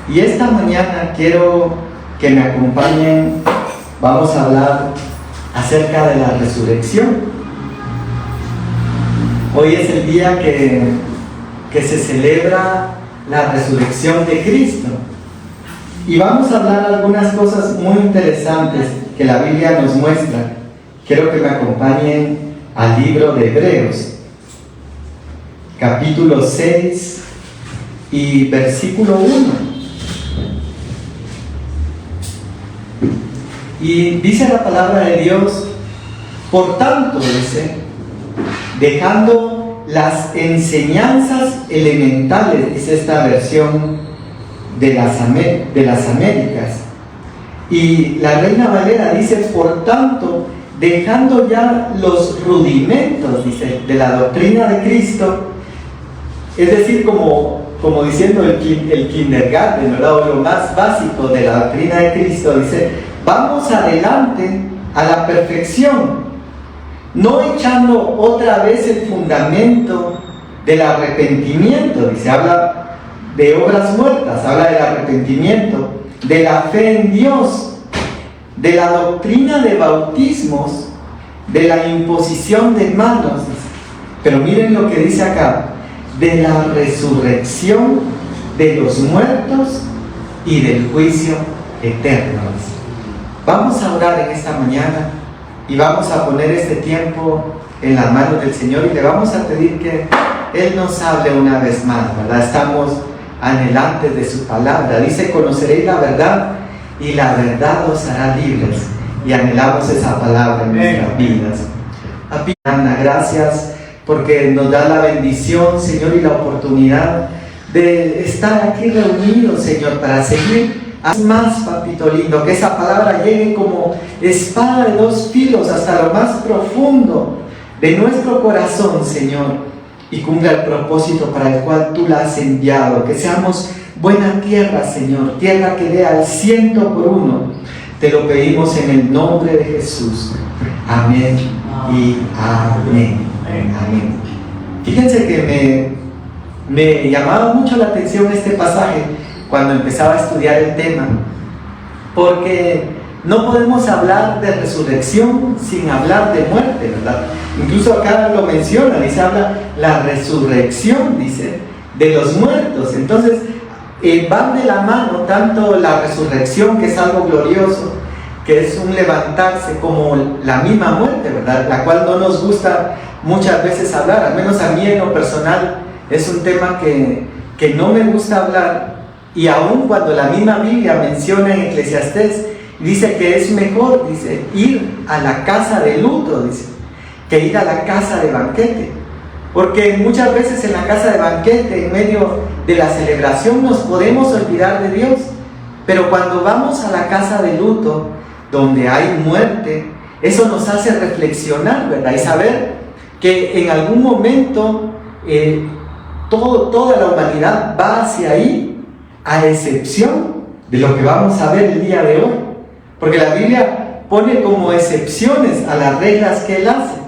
Y esta mañana quiero que me acompañen, vamos a hablar acerca de la resurrección. Hoy es el día que se celebra la resurrección de Cristo. Y vamos a hablar algunas cosas muy interesantes que la Biblia nos muestra. Quiero que me acompañen al libro de Hebreos, capítulo 6 y versículo 1. Y dice la palabra de Dios: por tanto, dice, dejando las enseñanzas elementales, dice esta versión de las Américas, y la Reina Valera dice: por tanto, dejando ya los rudimentos, dice, de la doctrina de Cristo, es decir, como diciendo el kindergarten, ¿verdad? O lo más básico de la doctrina de Cristo, dice: vamos adelante a la perfección, no echando otra vez el fundamento del arrepentimiento, dice, habla de obras muertas, habla del arrepentimiento, de la fe en Dios, de la doctrina de bautismos, de la imposición de manos, pero miren lo que dice acá: de la resurrección de los muertos y del juicio eterno. Vamos a orar en esta mañana y vamos a poner este tiempo en las manos del Señor y le vamos a pedir que Él nos hable una vez más, ¿verdad? Estamos anhelantes de su palabra. Dice: conoceréis la verdad y la verdad os hará libres. Y anhelamos esa palabra en nuestras vidas. Ana, gracias porque nos da la bendición, Señor, y la oportunidad de estar aquí reunidos, Señor, para seguir. Haz más, papito lindo, que esa palabra llegue como espada de dos filos hasta lo más profundo de nuestro corazón, Señor, y cumpla el propósito para el cual tú la has enviado. Que seamos buena tierra, Señor, tierra que dé al 100%. Te lo pedimos en el nombre de Jesús. Amén y amén. Amén. Fíjense que me llamaba mucho la atención este pasaje cuando empezaba a estudiar el tema, porque no podemos hablar de resurrección sin hablar de muerte, ¿verdad? Incluso acá lo menciona, dice, habla la resurrección, dice, de los muertos. Entonces van de la mano tanto la resurrección, que es algo glorioso, que es un levantarse, como la misma muerte, ¿verdad? La cual no nos gusta muchas veces hablar, al menos a mí en lo personal es un tema que no me gusta hablar. Y aun cuando la misma Biblia menciona en Eclesiastés, dice que es mejor, dice, ir a la casa de luto, dice, que ir a la casa de banquete. Porque muchas veces en la casa de banquete, en medio de la celebración, nos podemos olvidar de Dios. Pero cuando vamos a la casa de luto, donde hay muerte, eso nos hace reflexionar, ¿verdad? Y saber que en algún momento toda la humanidad va hacia ahí, a excepción de lo que vamos a ver el día de hoy, porque la Biblia pone como excepciones a las reglas que Él hace.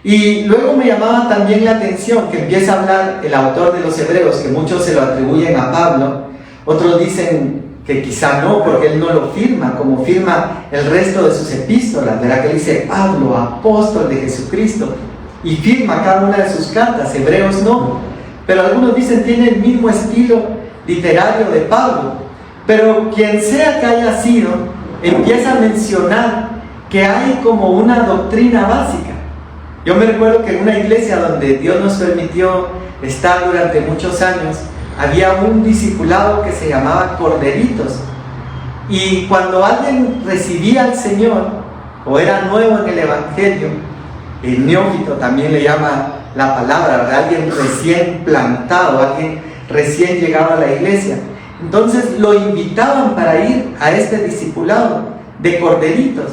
Y luego me llamaba también la atención que empieza a hablar el autor de los Hebreos, que muchos se lo atribuyen a Pablo, otros dicen que quizá no, porque él no lo firma como firma el resto de sus epístolas, ¿verdad? Que él dice: Pablo, apóstol de Jesucristo, y firma cada una de sus cartas. Hebreos no, pero algunos dicen tiene el mismo estilo literario de Pablo. Pero quien sea que haya sido, empieza a mencionar que hay como una doctrina básica. Yo me recuerdo que en una iglesia donde Dios nos permitió estar durante muchos años, había un discipulado que se llamaba Corderitos. Y cuando alguien recibía al Señor o era nuevo en el Evangelio, el neófito también le llama la palabra, ¿verdad? Alguien recién plantado, alguien recién llegado a la iglesia. Entonces lo invitaban para ir a este discipulado de Corderitos.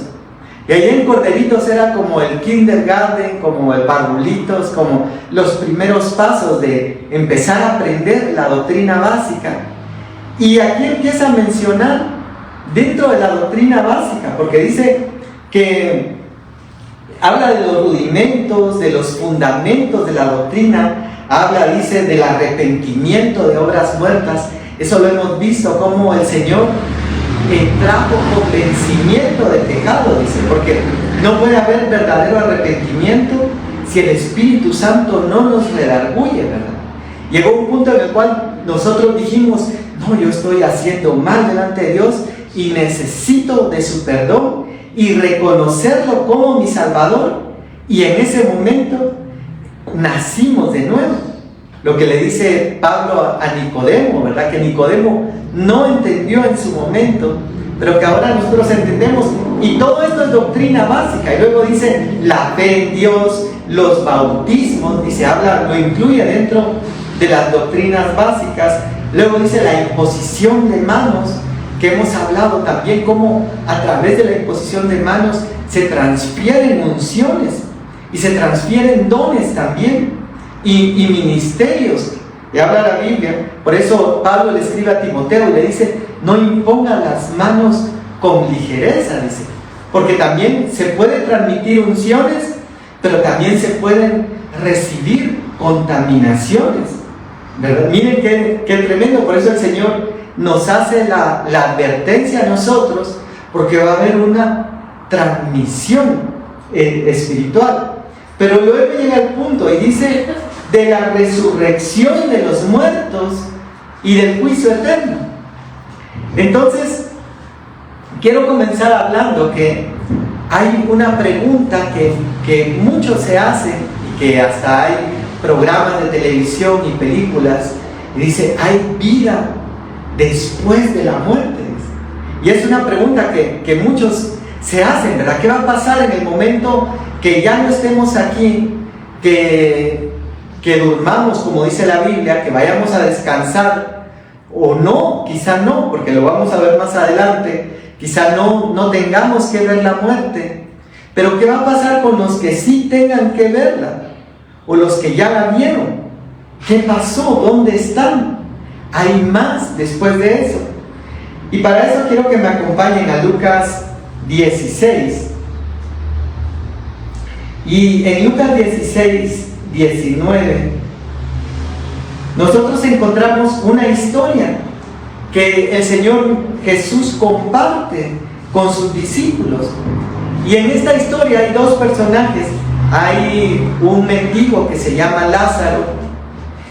Y allí en Corderitos era como el kindergarten, como el barbulitos, como los primeros pasos de empezar a aprender la doctrina básica. Y aquí empieza a mencionar dentro de la doctrina básica, porque dice que habla de los rudimentos, de los fundamentos de la doctrina, habla, dice, del arrepentimiento de obras muertas Eso lo hemos visto como el Señor trajo convencimiento de pecado, dice, porque no puede haber verdadero arrepentimiento si el Espíritu Santo no nos redarguye, ¿verdad? Llegó un punto en el cual nosotros dijimos, no, yo estoy haciendo mal delante de Dios y necesito de su perdón y reconocerlo como mi Salvador. Y en ese momento nacimos de nuevo. Lo que le dice Pablo a Nicodemo, ¿verdad? Que Nicodemo no entendió en su momento, pero que ahora nosotros entendemos. Y todo esto es doctrina básica. Y luego dice la fe en Dios, los bautismos, dice, lo incluye dentro de las doctrinas básicas. Luego dice la imposición de manos, que hemos hablado también cómo a través de la imposición de manos se transfieren unciones y se transfieren dones también y ministerios. Y habla la Biblia, por eso Pablo le escribe a Timoteo y le dice, no imponga las manos con ligereza, dice, porque también se puede transmitir unciones, pero también se pueden recibir contaminaciones, ¿verdad? Miren qué tremendo. Por eso el Señor nos hace la advertencia a nosotros, porque va a haber una transmisión espiritual. Pero luego llega el punto y dice de la resurrección de los muertos y del juicio eterno. Entonces, quiero comenzar hablando que hay una pregunta que muchos se hacen y que hasta hay programas de televisión y películas, y dice, ¿hay vida después de la muerte? Y es una pregunta que muchos se hacen, ¿verdad? ¿Qué va a pasar en el momento que ya no estemos aquí, que durmamos, como dice la Biblia, que vayamos a descansar? O no, quizá no, porque lo vamos a ver más adelante, quizá no tengamos que ver la muerte. Pero ¿qué va a pasar con los que sí tengan que verla? O los que ya la vieron. ¿Qué pasó? ¿Dónde están? ¿Hay más después de eso? Y para eso quiero que me acompañen a Lucas 16. Y en Lucas 16, 19, nosotros encontramos una historia que el Señor Jesús comparte con sus discípulos. Y en esta historia hay dos personajes. Hay un mendigo que se llama Lázaro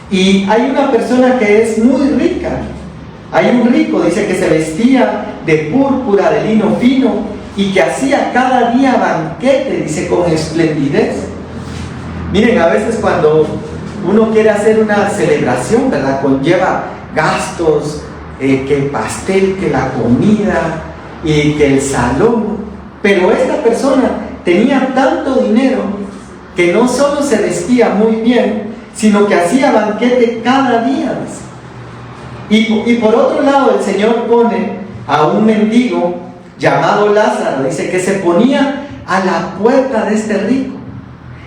y hay una persona que es muy rica. Hay un rico, dice, que se vestía de púrpura, de lino fino, y que hacía cada día banquete, dice, con esplendidez. Miren, a veces cuando uno quiere hacer una celebración, ¿verdad?, conlleva gastos, que el pastel, que la comida, y que el salón. Pero esta persona tenía tanto dinero que no solo se vestía muy bien, sino que hacía banquete cada día, dice. Y por otro lado, el Señor pone a un mendigo llamado Lázaro, dice, que se ponía a la puerta de este rico,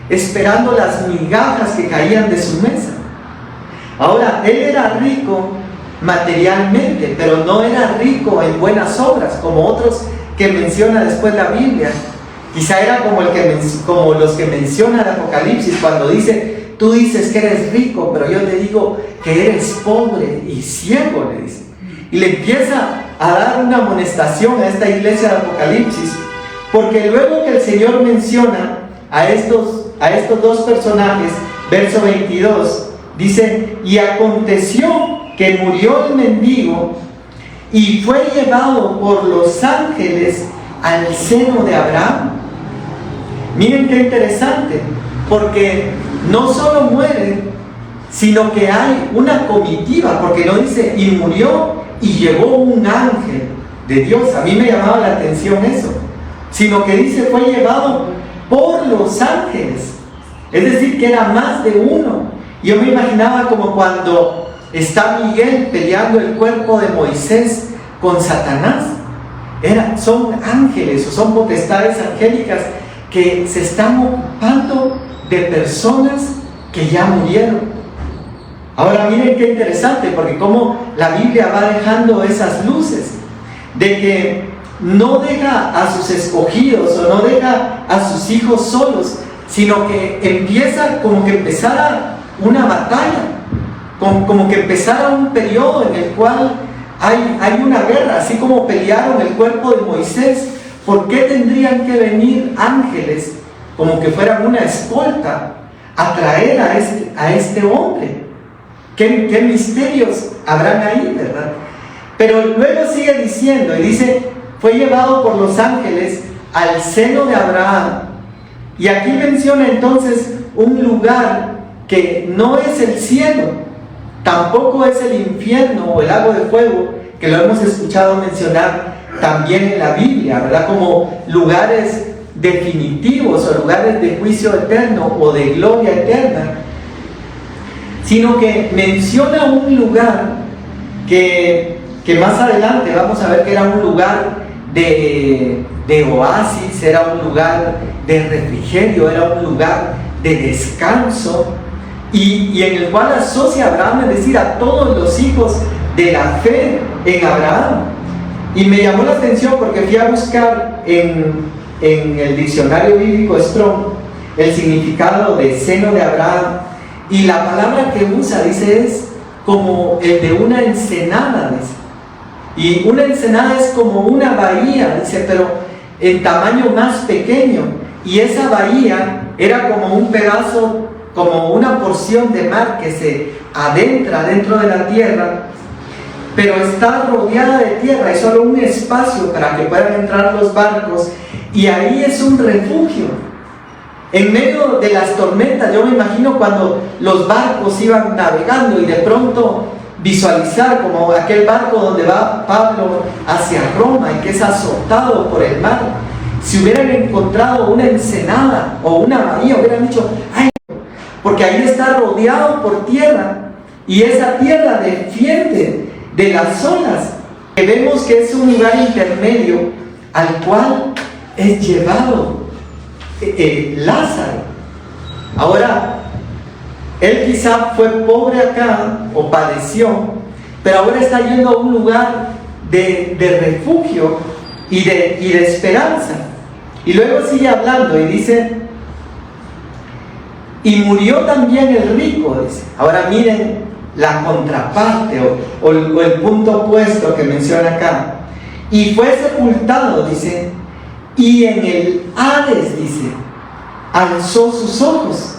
esperando las migajas que caían de su mesa. Ahora, él era rico materialmente, pero no era rico en buenas obras, como otros que menciona después la Biblia. Quizá era como los que menciona el Apocalipsis, cuando dice, tú dices que eres rico, pero yo te digo que eres pobre y ciego, le dice. Y le empieza a dar una amonestación a esta iglesia de Apocalipsis, porque luego que el Señor menciona a estos dos personajes, verso 22, dice, y aconteció que murió el mendigo y fue llevado por los ángeles al seno de Abraham. Miren qué interesante, porque no solo muere, sino que hay una comitiva, porque no dice, y murió y llegó un ángel de Dios. A mí me llamaba la atención eso, sino que dice, fue llevado por los ángeles, es decir, que era más de uno. Yo me imaginaba como cuando está Miguel peleando el cuerpo de Moisés con Satanás. Son ángeles o son potestades angélicas que se están ocupando de personas que ya murieron. Ahora miren qué interesante, porque como la Biblia va dejando esas luces de que no deja a sus escogidos o no deja a sus hijos solos, sino que empieza como que empezara una batalla, como que empezara un periodo en el cual hay una guerra, así como pelearon el cuerpo de Moisés. ¿Por qué tendrían que venir ángeles como que fueran una escolta a traer a este hombre? ¿Qué misterios habrán ahí, verdad? Pero luego sigue diciendo, y dice, fue llevado por los ángeles al seno de Abraham. Y aquí menciona entonces un lugar que no es el cielo, tampoco es el infierno o el lago de fuego, que lo hemos escuchado mencionar también en la Biblia, ¿verdad? Como lugares definitivos o lugares de juicio eterno o de gloria eterna, sino que menciona un lugar que más adelante vamos a ver que era un lugar de oasis, era un lugar de refrigerio, era un lugar de descanso, y en el cual asocia a Abraham, es decir, a todos los hijos de la fe en Abraham. Y me llamó la atención porque fui a buscar en el diccionario bíblico Strong el significado de seno de Abraham, y la palabra que usa, dice, es como el de una ensenada, dice. Y una ensenada es como una bahía, dice, pero en tamaño más pequeño. Y esa bahía era como un pedazo, como una porción de mar que se adentra dentro de la tierra, pero está rodeada de tierra, hay solo un espacio para que puedan entrar los barcos, y ahí es un refugio. En medio de las tormentas, yo me imagino cuando los barcos iban navegando y de pronto visualizar como aquel barco donde va Pablo hacia Roma y que es azotado por el mar. Si hubieran encontrado una ensenada o una bahía, hubieran dicho, ¡ay! Porque ahí está rodeado por tierra, y esa tierra defiende de las olas, que vemos que es un lugar intermedio al cual es llevado Lázaro. Ahora, él quizá fue pobre acá o padeció, pero ahora está yendo a un lugar de refugio y de esperanza. Y luego sigue hablando y dice, y murió también el rico, dice. Ahora miren la contraparte o el punto opuesto que menciona acá. Y fue sepultado, dice, y en el Hades, dice, alzó sus ojos,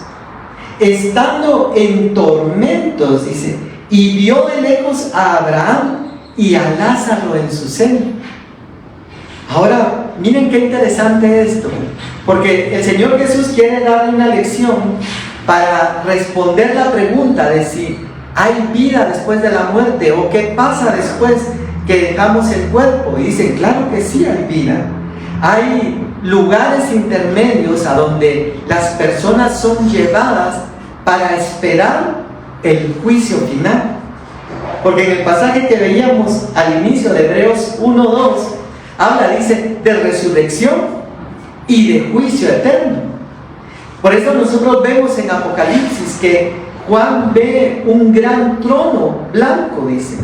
estando en tormentos, dice, y vio de lejos a Abraham y a Lázaro en su seno. Ahora, miren qué interesante esto, porque el Señor Jesús quiere darle una lección para responder la pregunta de si hay vida después de la muerte o qué pasa después que dejamos el cuerpo. Y dicen, claro que sí hay vida. Hay lugares intermedios a donde las personas son llevadas para esperar el juicio final. Porque en el pasaje que veíamos al inicio de Hebreos 1:2 habla, dice, de resurrección y de juicio eterno. Por eso nosotros vemos en Apocalipsis que Juan ve un gran trono blanco, dice,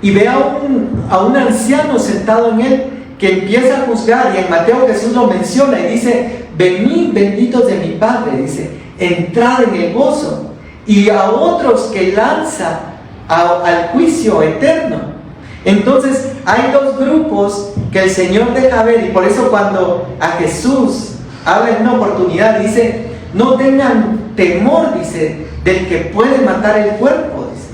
y ve a un anciano sentado en él que empieza a juzgar, y en Mateo Jesús lo menciona y dice, venid benditos de mi Padre, dice, entrad en el gozo, y a otros que lanza al juicio eterno. Entonces hay dos grupos que el Señor deja ver, y por eso cuando a Jesús abre una oportunidad, dice, no tengan temor, dice, del que puede matar el cuerpo, dice.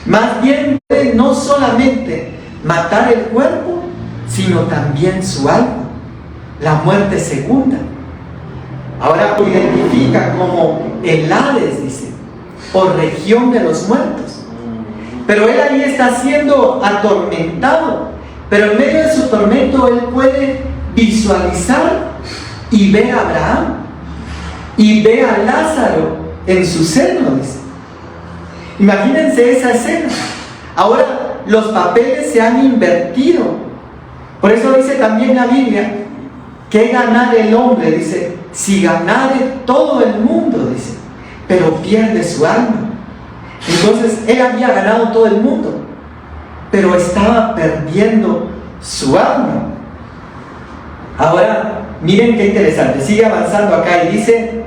Más bien puede no solamente matar el cuerpo, sino también su alma, la muerte segunda. Ahora lo identifica como el Hades, dice, o región de los muertos. Pero él ahí está siendo atormentado, pero en medio de su tormento él puede visualizar y ve a Abraham y ve a Lázaro en su seno, dice. Imagínense esa escena. Ahora los papeles se han invertido. Por eso dice también la Biblia, ¿qué ganar el hombre? Dice, si ganare todo el mundo, dice, pero pierde su alma. Entonces él había ganado todo el mundo, pero estaba perdiendo su alma. Ahora, miren qué interesante, sigue avanzando acá y dice,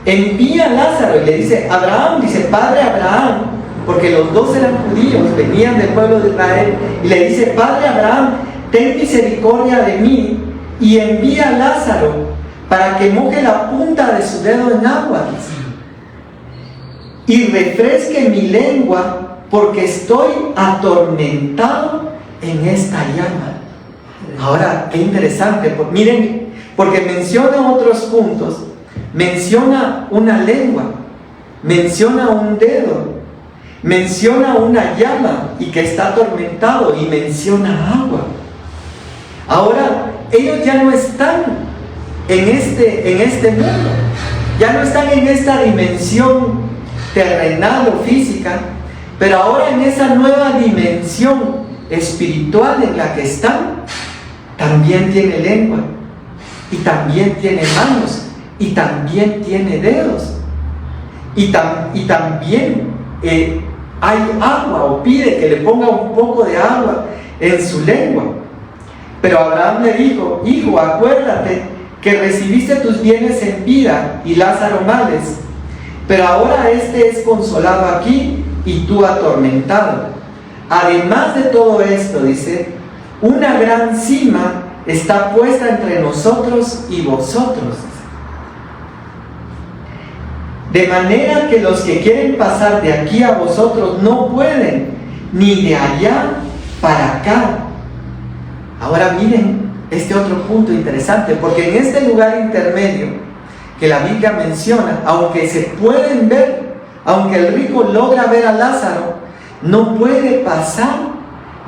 envía a Lázaro, y le dice, Abraham, dice, Padre Abraham, porque los dos eran judíos, venían del pueblo de Israel, y le dice: Padre Abraham, ten misericordia de mí y envía a Lázaro para que moje la punta de su dedo en agua, y refresque mi lengua, porque estoy atormentado en esta llama. Ahora, qué interesante, miren, porque menciona otros puntos, menciona una lengua, menciona un dedo, menciona una llama y que está atormentado, y menciona agua. Ahora, ellos ya no están en este mundo, ya no están en esta dimensión terrenal o física, pero ahora en esa nueva dimensión espiritual en la que están, también tiene lengua, y también tiene manos, y también tiene dedos, y también hay agua, o pide que le ponga un poco de agua en su lengua. Pero Abraham le dijo: hijo, acuérdate que recibiste tus bienes en vida y Lázaro males, pero ahora este es consolado aquí y tú atormentado. Además de todo esto, dice, una gran sima está puesta entre nosotros y vosotros, de manera que los que quieren pasar de aquí a vosotros no pueden, ni de allá para acá. Ahora miren este otro punto interesante, porque en este lugar intermedio que la Biblia menciona, aunque se pueden ver, aunque el rico logra ver a Lázaro, no puede pasar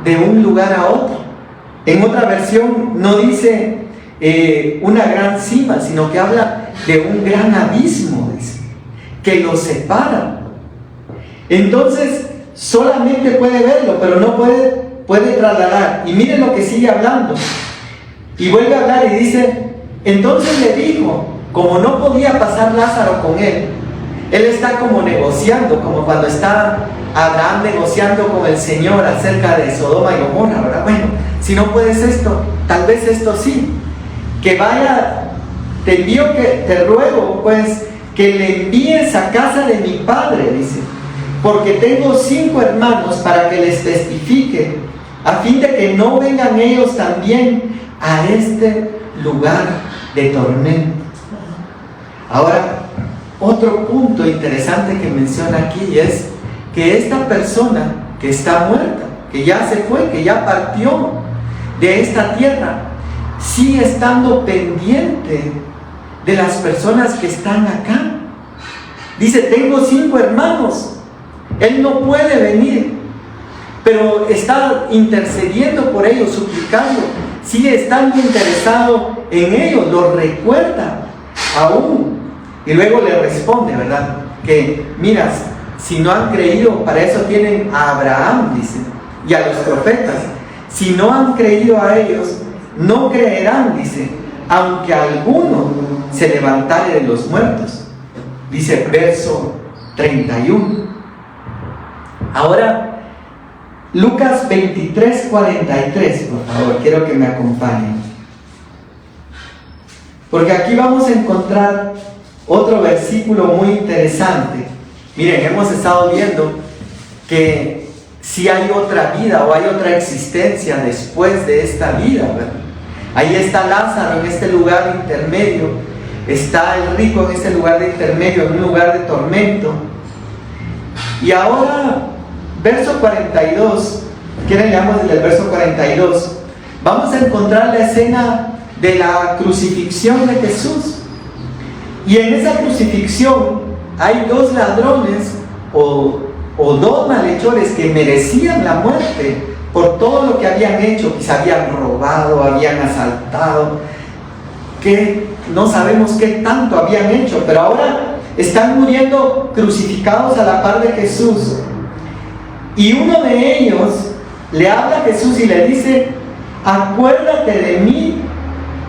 de un lugar a otro. En otra versión no dice una gran cima, sino que habla de un gran abismo, dice, que los separa. Entonces solamente puede verlo, pero no puede trasladar. Y miren lo que sigue hablando, y vuelve a hablar y dice: entonces le dijo, como no podía pasar Lázaro con él está como negociando, como cuando está Abraham negociando con el Señor acerca de Sodoma y Gomorra, ¿verdad? Bueno, si no puedes esto, tal vez esto sí, que vaya, te ruego pues que le envíes a casa de mi padre, dice, porque tengo 5 hermanos para que les testifique, a fin de que no vengan ellos también a este lugar de tormento. Ahora, otro punto interesante que menciona aquí es que esta persona que está muerta, que ya se fue, que ya partió de esta tierra, sigue estando pendiente de las personas que están acá. Dice: tengo 5 hermanos, él no puede venir, pero está intercediendo por ellos, suplicando, sigue estando interesado en ellos, los recuerda aún. Y luego le responde, ¿verdad? Que mira, si no han creído, para eso tienen a Abraham, dice, y a los profetas. Si no han creído a ellos, no creerán, dice, aunque alguno se levantare de los muertos. Dice verso 31. Ahora, Lucas 23:43, por favor, quiero que me acompañen. Porque aquí vamos a encontrar otro versículo muy interesante. Miren, hemos estado viendo que si hay otra vida o hay otra existencia después de esta vida, ¿verdad? Ahí está Lázaro en este lugar intermedio, está el rico en este lugar de intermedio, en un lugar de tormento. Y ahora, verso 42, ¿quieren leamos desde el verso 42? Vamos a encontrar la escena de la crucifixión de Jesús. Y en esa crucifixión hay 2 ladrones o 2 malhechores que merecían la muerte por todo lo que habían hecho. Quizá habían robado, habían asaltado, que no sabemos qué tanto habían hecho, pero ahora están muriendo crucificados a la par de Jesús. Y uno de ellos le habla a Jesús y le dice: acuérdate de mí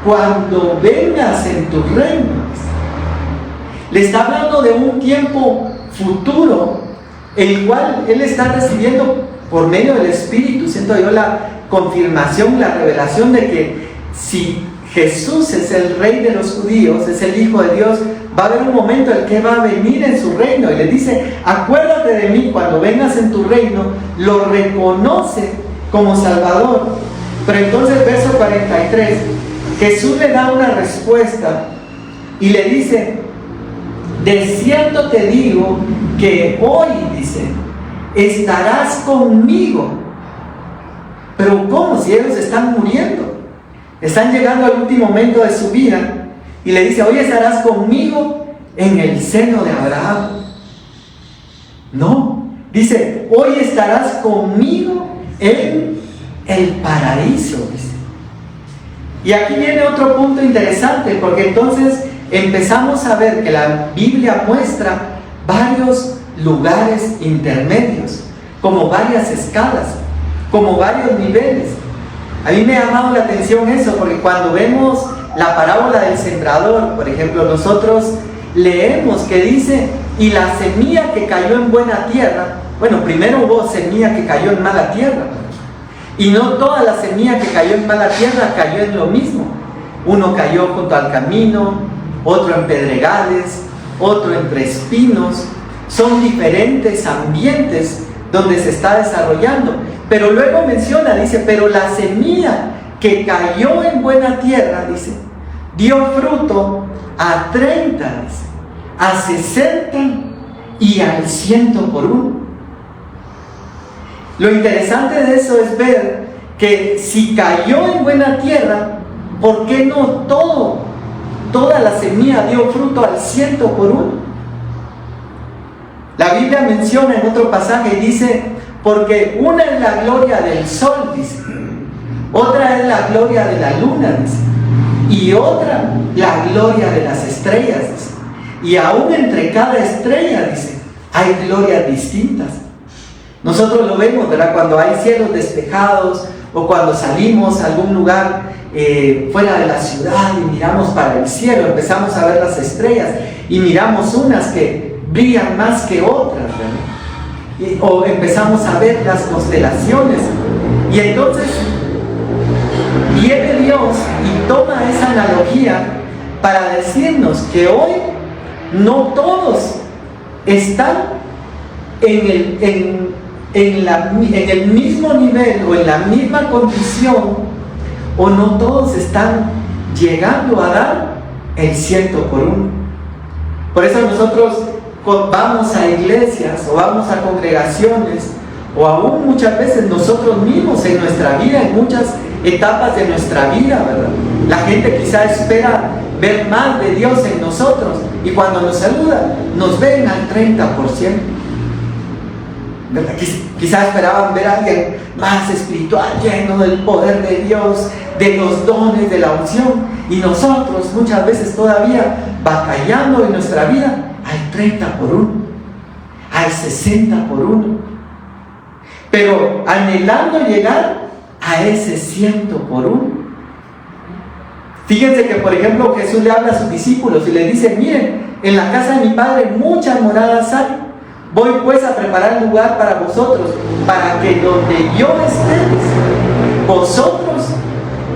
cuando vengas en tu reino. Le está hablando de un tiempo futuro, el cual él está recibiendo por medio del Espíritu. Siento yo la confirmación, la revelación de que si Jesús es el Rey de los judíos, es el Hijo de Dios, va a haber un momento en que va a venir en su reino y le dice, acuérdate de mí cuando vengas en tu reino. Lo reconoce como Salvador. Pero entonces, verso 43, Jesús le da una respuesta y le dice, de cierto te digo que hoy, dice, estarás conmigo. Pero ¿cómo? Si ellos están muriendo, están llegando al último momento de su vida, y le dice, hoy estarás conmigo en el seno de Abraham. No, dice, hoy estarás conmigo en el paraíso, dice. Y aquí viene otro punto interesante, porque entonces empezamos a ver que la Biblia muestra varios lugares intermedios, como varias escalas, como varios niveles. A mí me ha llamado la atención eso, porque cuando vemos la parábola del sembrador, por ejemplo, nosotros leemos que dice, y la semilla que cayó en buena tierra, bueno, primero hubo semilla que cayó en mala tierra, y no toda la semilla que cayó en mala tierra cayó en lo mismo. Uno cayó junto al camino, otro en pedregales, otro entre espinos. Son diferentes ambientes donde se está desarrollando. Pero luego menciona, dice, pero la semilla que cayó en buena tierra, dice, dio fruto a 30, dice, a 60 y al 100 por uno. Lo interesante de eso es ver que si cayó en buena tierra, ¿por qué no toda la semilla dio fruto al 100 por uno? La Biblia menciona en otro pasaje y dice, porque una es la gloria del sol, dice, otra es la gloria de la luna, dice, y otra la gloria de las estrellas, dice. Y aún entre cada estrella, dice, hay glorias distintas. Nosotros lo vemos, ¿verdad? Cuando hay cielos despejados o cuando salimos a algún lugar fuera de la ciudad y miramos para el cielo, empezamos a ver las estrellas y miramos unas que brillan más que otras, ¿verdad? O empezamos a ver las constelaciones, y entonces viene Dios y toma esa analogía para decirnos que hoy no todos están en el mismo nivel o en la misma condición, o no todos están llegando a dar el 100 por uno. Por eso nosotros vamos a iglesias o vamos a congregaciones, o aún muchas veces nosotros mismos en nuestra vida, en muchas etapas de nuestra vida, ¿verdad? La gente quizá espera ver más de Dios en nosotros, y cuando nos saluda nos ven al 30%, ¿verdad? Quizá esperaban ver a alguien más espiritual, lleno del poder de Dios, de los dones, de la unción, y nosotros muchas veces todavía batallando en nuestra vida al 30 por uno, al 60 por uno, pero anhelando llegar a ese 100 por uno. Fíjense que, por ejemplo, Jesús le habla a sus discípulos y les dice, miren, en la casa de mi Padre muchas moradas hay. Voy pues a preparar lugar para vosotros, para que donde yo estéis, vosotros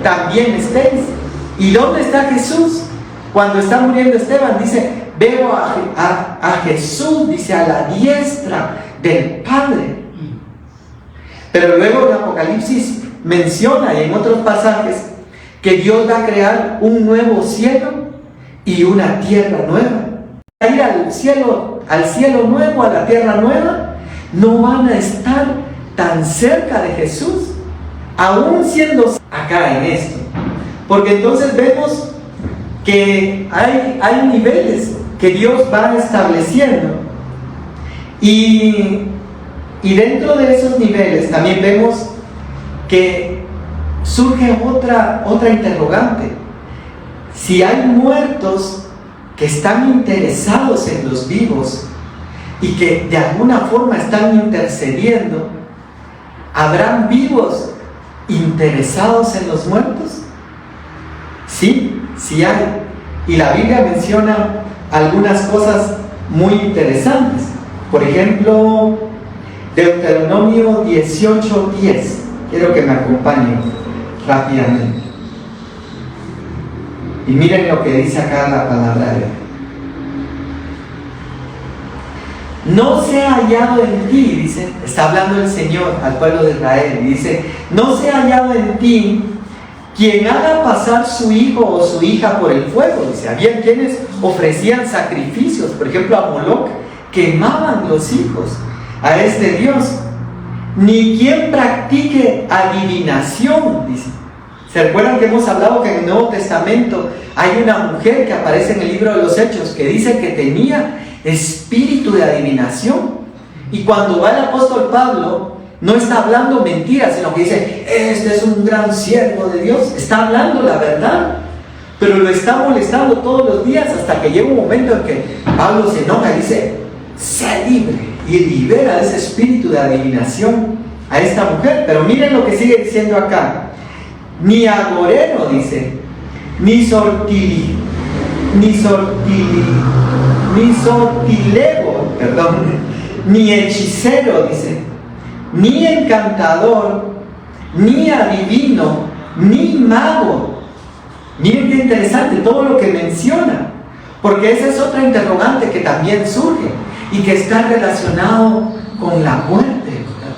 también estéis. ¿Y dónde está Jesús? Cuando está muriendo Esteban, dice, veo a Jesús, dice, a la diestra del Padre. Pero luego en Apocalipsis menciona, y en otros pasajes, que Dios va a crear un nuevo cielo y una tierra nueva. A ir al cielo nuevo, a la tierra nueva, no van a estar tan cerca de Jesús, aún siendo acá en esto. Porque entonces vemos que hay niveles que Dios va estableciendo, y dentro de esos niveles también vemos que surge otra interrogante. Si hay muertos que están interesados en los vivos y que de alguna forma están intercediendo, ¿habrán vivos interesados en los muertos? Sí, sí hay. Y la Biblia menciona algunas cosas muy interesantes. Por ejemplo, Deuteronomio 18:10. Quiero que me acompañen rápidamente. Y miren lo que dice acá la palabra de Dios. no se ha hallado en ti, dice, está hablando el Señor al pueblo de Israel, y dice, no se ha hallado en ti quien haga pasar su hijo o su hija por el fuego. Dice, había quienes ofrecían sacrificios, por ejemplo a Moloc, quemaban los hijos a este Dios, ni quien practique adivinación, dice. ¿Se recuerdan que hemos hablado que en el Nuevo Testamento hay una mujer que aparece en el libro de los Hechos que dice que tenía espíritu de adivinación? Y cuando va el apóstol Pablo, no está hablando mentiras, sino que dice, este es un gran siervo de Dios, está hablando la verdad, pero lo está molestando todos los días hasta que llega un momento en que Pablo se enoja y dice, sé libre, y libera ese espíritu de adivinación a esta mujer. Pero miren lo que sigue diciendo acá: ni agorero, dice, ni sortilego, perdón, ni hechicero, dice, ni encantador, ni adivino, ni mago. Miren qué interesante todo lo que menciona, porque esa es otra interrogante que también surge y que está relacionado con la muerte, ¿verdad?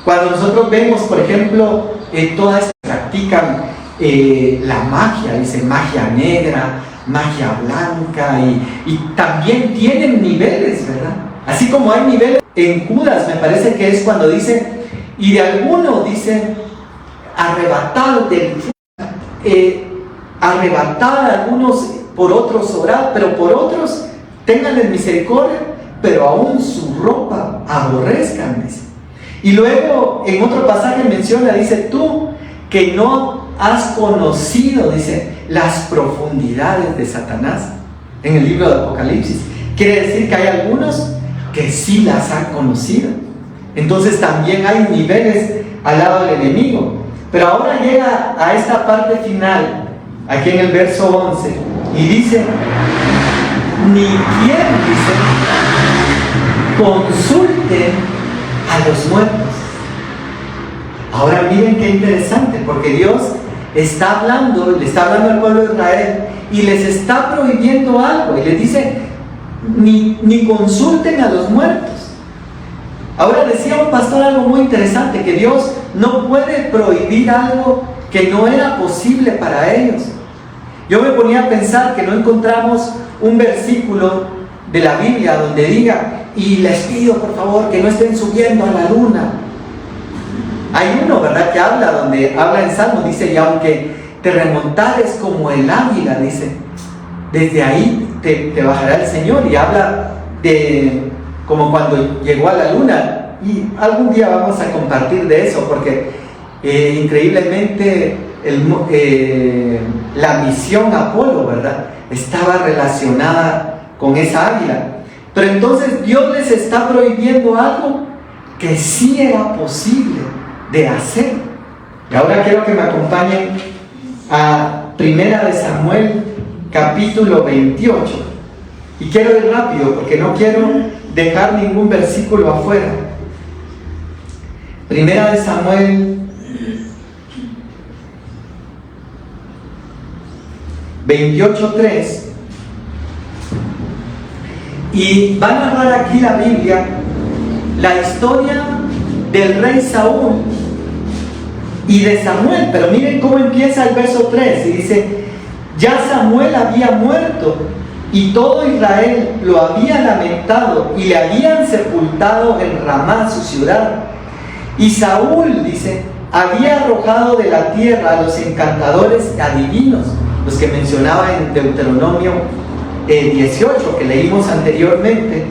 Cuando nosotros vemos, por ejemplo, todas practican la magia, dice magia negra, magia blanca, y también tienen niveles, ¿verdad? Así como hay niveles en Judas, me parece que es cuando dice, y de alguno, dice, arrebatar a algunos, por otros orad, pero por otros ténganles misericordia, pero aún su ropa aborrezcan, dice. Y luego en otro pasaje menciona, dice, tú que no has conocido, dice, las profundidades de Satanás, en el libro de Apocalipsis. Quiere decir que hay algunos que sí las han conocido. Entonces también hay niveles al lado del enemigo. Pero ahora llega a esta parte final, aquí en el verso 11, y dice, ni quien, dice, consulte a los muertos. Ahora miren qué interesante, porque Dios está hablando, le está hablando al pueblo de Israel y les está prohibiendo algo, y les dice, ni consulten a los muertos. Ahora decía un pastor algo muy interesante, que Dios no puede prohibir algo que no era posible para ellos. Yo me ponía a pensar que no encontramos un versículo de la Biblia donde diga, y les pido por favor que no estén subiendo a la luna. Hay uno, ¿verdad?, que donde habla en Salmo, dice, y aunque te remontares como el águila, dice, desde ahí te bajará el Señor, y habla de como cuando llegó a la luna, y algún día vamos a compartir de eso, porque increíblemente la misión Apolo, ¿verdad?, estaba relacionada con esa águila. Pero entonces Dios les está prohibiendo algo que sí era posible de hacer. Y ahora quiero que me acompañen a 1 de Samuel capítulo 28, y quiero ir rápido porque no quiero dejar ningún versículo afuera. 1 de Samuel 28:3, y va a narrar aquí la Biblia la historia del rey Saúl y de Samuel. Pero miren cómo empieza el verso 3, y dice, ya Samuel había muerto y todo Israel lo había lamentado y le habían sepultado en Ramá, su ciudad. Y Saúl, dice, había arrojado de la tierra a los encantadores adivinos, los que mencionaba en Deuteronomio 18, que leímos anteriormente.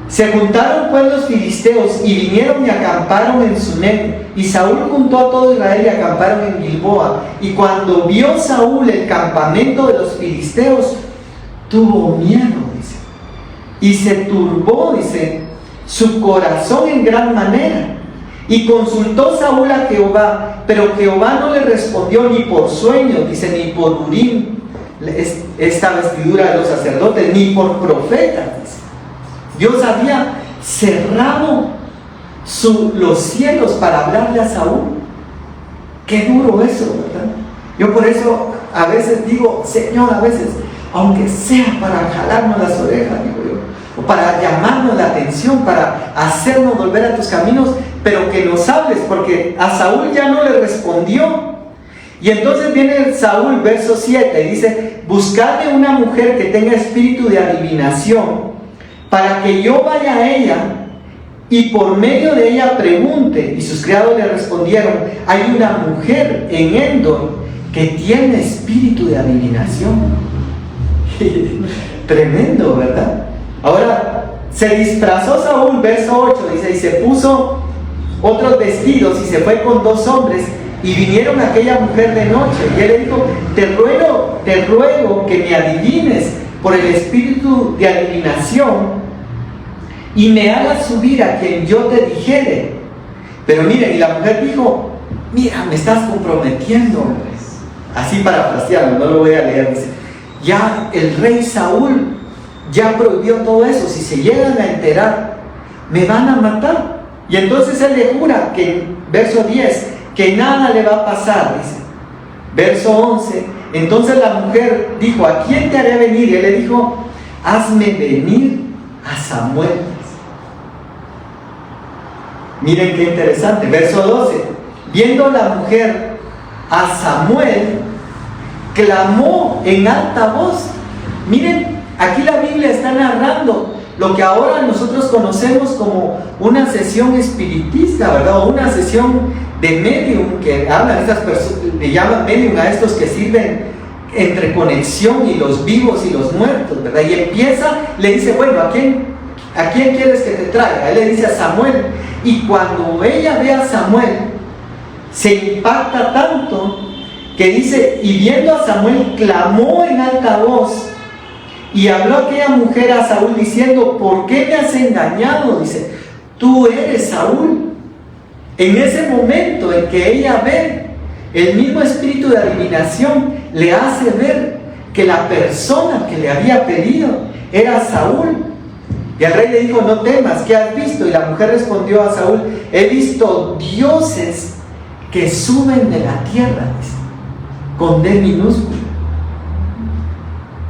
Se juntaron pues los filisteos y vinieron y acamparon en Sunem, y Saúl juntó a todo Israel y acamparon en Gilboa. Y cuando vio Saúl el campamento de los filisteos, tuvo miedo, dice, y se turbó, dice, su corazón en gran manera. Y consultó Saúl a Jehová, pero Jehová no le respondió ni por sueños, dice, ni por Urim, esta vestidura de los sacerdotes, ni por profetas, dice. Dios había cerrado los cielos para hablarle a Saúl. Qué duro eso, ¿verdad? Yo por eso a veces digo, Señor, a veces, aunque sea para jalarnos las orejas, digo yo, para llamarnos la atención, para hacernos volver a tus caminos, pero que nos hables, porque a Saúl ya no le respondió. Y entonces viene Saúl, verso 7, y dice: buscadme una mujer que tenga espíritu de adivinación, para que yo vaya a ella y por medio de ella pregunte. Y sus criados le respondieron: hay una mujer en Endor que tiene espíritu de adivinación. Tremendo, ¿verdad? Ahora, se disfrazó Saúl, verso 8, dice, y se puso otros vestidos y se fue con 2 hombres, y vinieron a aquella mujer de noche, y él le dijo: te ruego que me adivines por el espíritu de adivinación, y me hagas subir a quien yo te dijere. Pero miren, y la mujer dijo: mira, me estás comprometiendo. Así parafraseando, no lo voy a leer, dice: ya el rey Saúl ya prohibió todo eso, si se llegan a enterar, me van a matar. Y entonces él le jura que, en verso 10, que nada le va a pasar, dice. Verso 11, entonces la mujer dijo: ¿a quién te haré venir? Y él le dijo: hazme venir a Samuel. Miren qué interesante, verso 12, viendo la mujer a Samuel, clamó en alta voz. Miren, aquí la Biblia está narrando lo que ahora nosotros conocemos como una sesión espiritista, ¿verdad? O una sesión de medium, que hablan estas personas, le llaman medium a estos que sirven entre conexión y los vivos y los muertos, ¿verdad? Y empieza, le dice: bueno, ¿a quién quieres que te traiga? Él le dice: a Samuel. Y cuando ella ve a Samuel, se impacta tanto que dice: y viendo a Samuel, clamó en alta voz. Y habló aquella mujer a Saúl diciendo: ¿por qué me has engañado? Dice: tú eres Saúl. En ese momento en que ella ve, el mismo espíritu de adivinación le hace ver que la persona que le había pedido era Saúl. Y el rey le dijo: no temas, ¿qué has visto? Y la mujer respondió a Saúl: he visto dioses que suben de la tierra, dice, con D minúscula.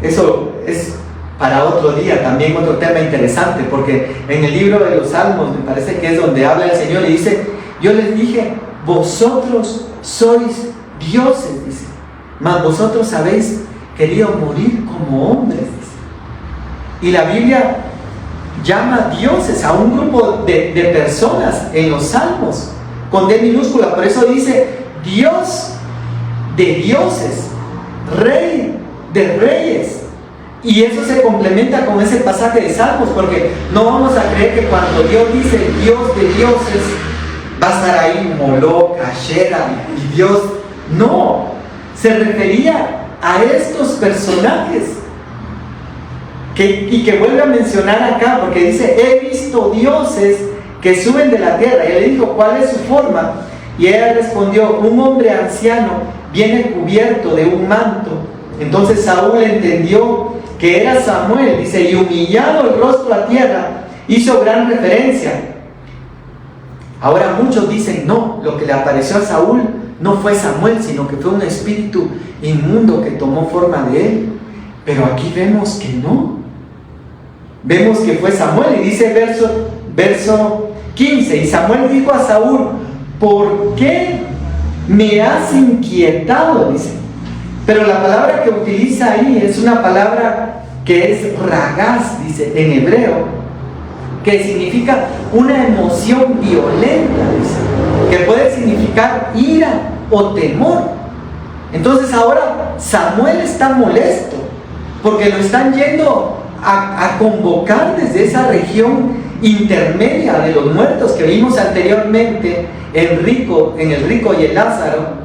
Eso es para otro día, también otro tema interesante, porque en el libro de los Salmos, me parece que es donde habla el Señor y dice: yo les dije, vosotros sois dioses, dice, mas vosotros habéis querido morir como hombres, dice. Y la Biblia llama dioses a un grupo de personas en los Salmos, con D minúscula, por eso dice: Dios de dioses, Rey de reyes. Y eso se complementa con ese pasaje de Salmos, porque no vamos a creer que cuando Dios dice Dios de dioses, va a estar ahí Moloch, Ashera y Dios. No, se refería a estos personajes y que vuelve a mencionar acá, porque dice: he visto dioses que suben de la tierra. Y él le dijo: ¿cuál es su forma? Y ella respondió: un hombre anciano viene cubierto de un manto. Entonces Saúl entendió que era Samuel, dice, y humillado el rostro a tierra, hizo gran referencia. Ahora muchos dicen: no, lo que le apareció a Saúl no fue Samuel, sino que fue un espíritu inmundo que tomó forma de él. Pero aquí vemos que no. Vemos que fue Samuel, y dice verso 15, y Samuel dijo a Saúl: ¿por qué me has inquietado? Dice. Pero la palabra que utiliza ahí es una palabra que es ragaz, dice, en hebreo, que significa una emoción violenta, dice, que puede significar ira o temor. Entonces ahora Samuel está molesto porque lo están yendo a convocar desde esa región intermedia de los muertos que vimos anteriormente en el rico y el Lázaro.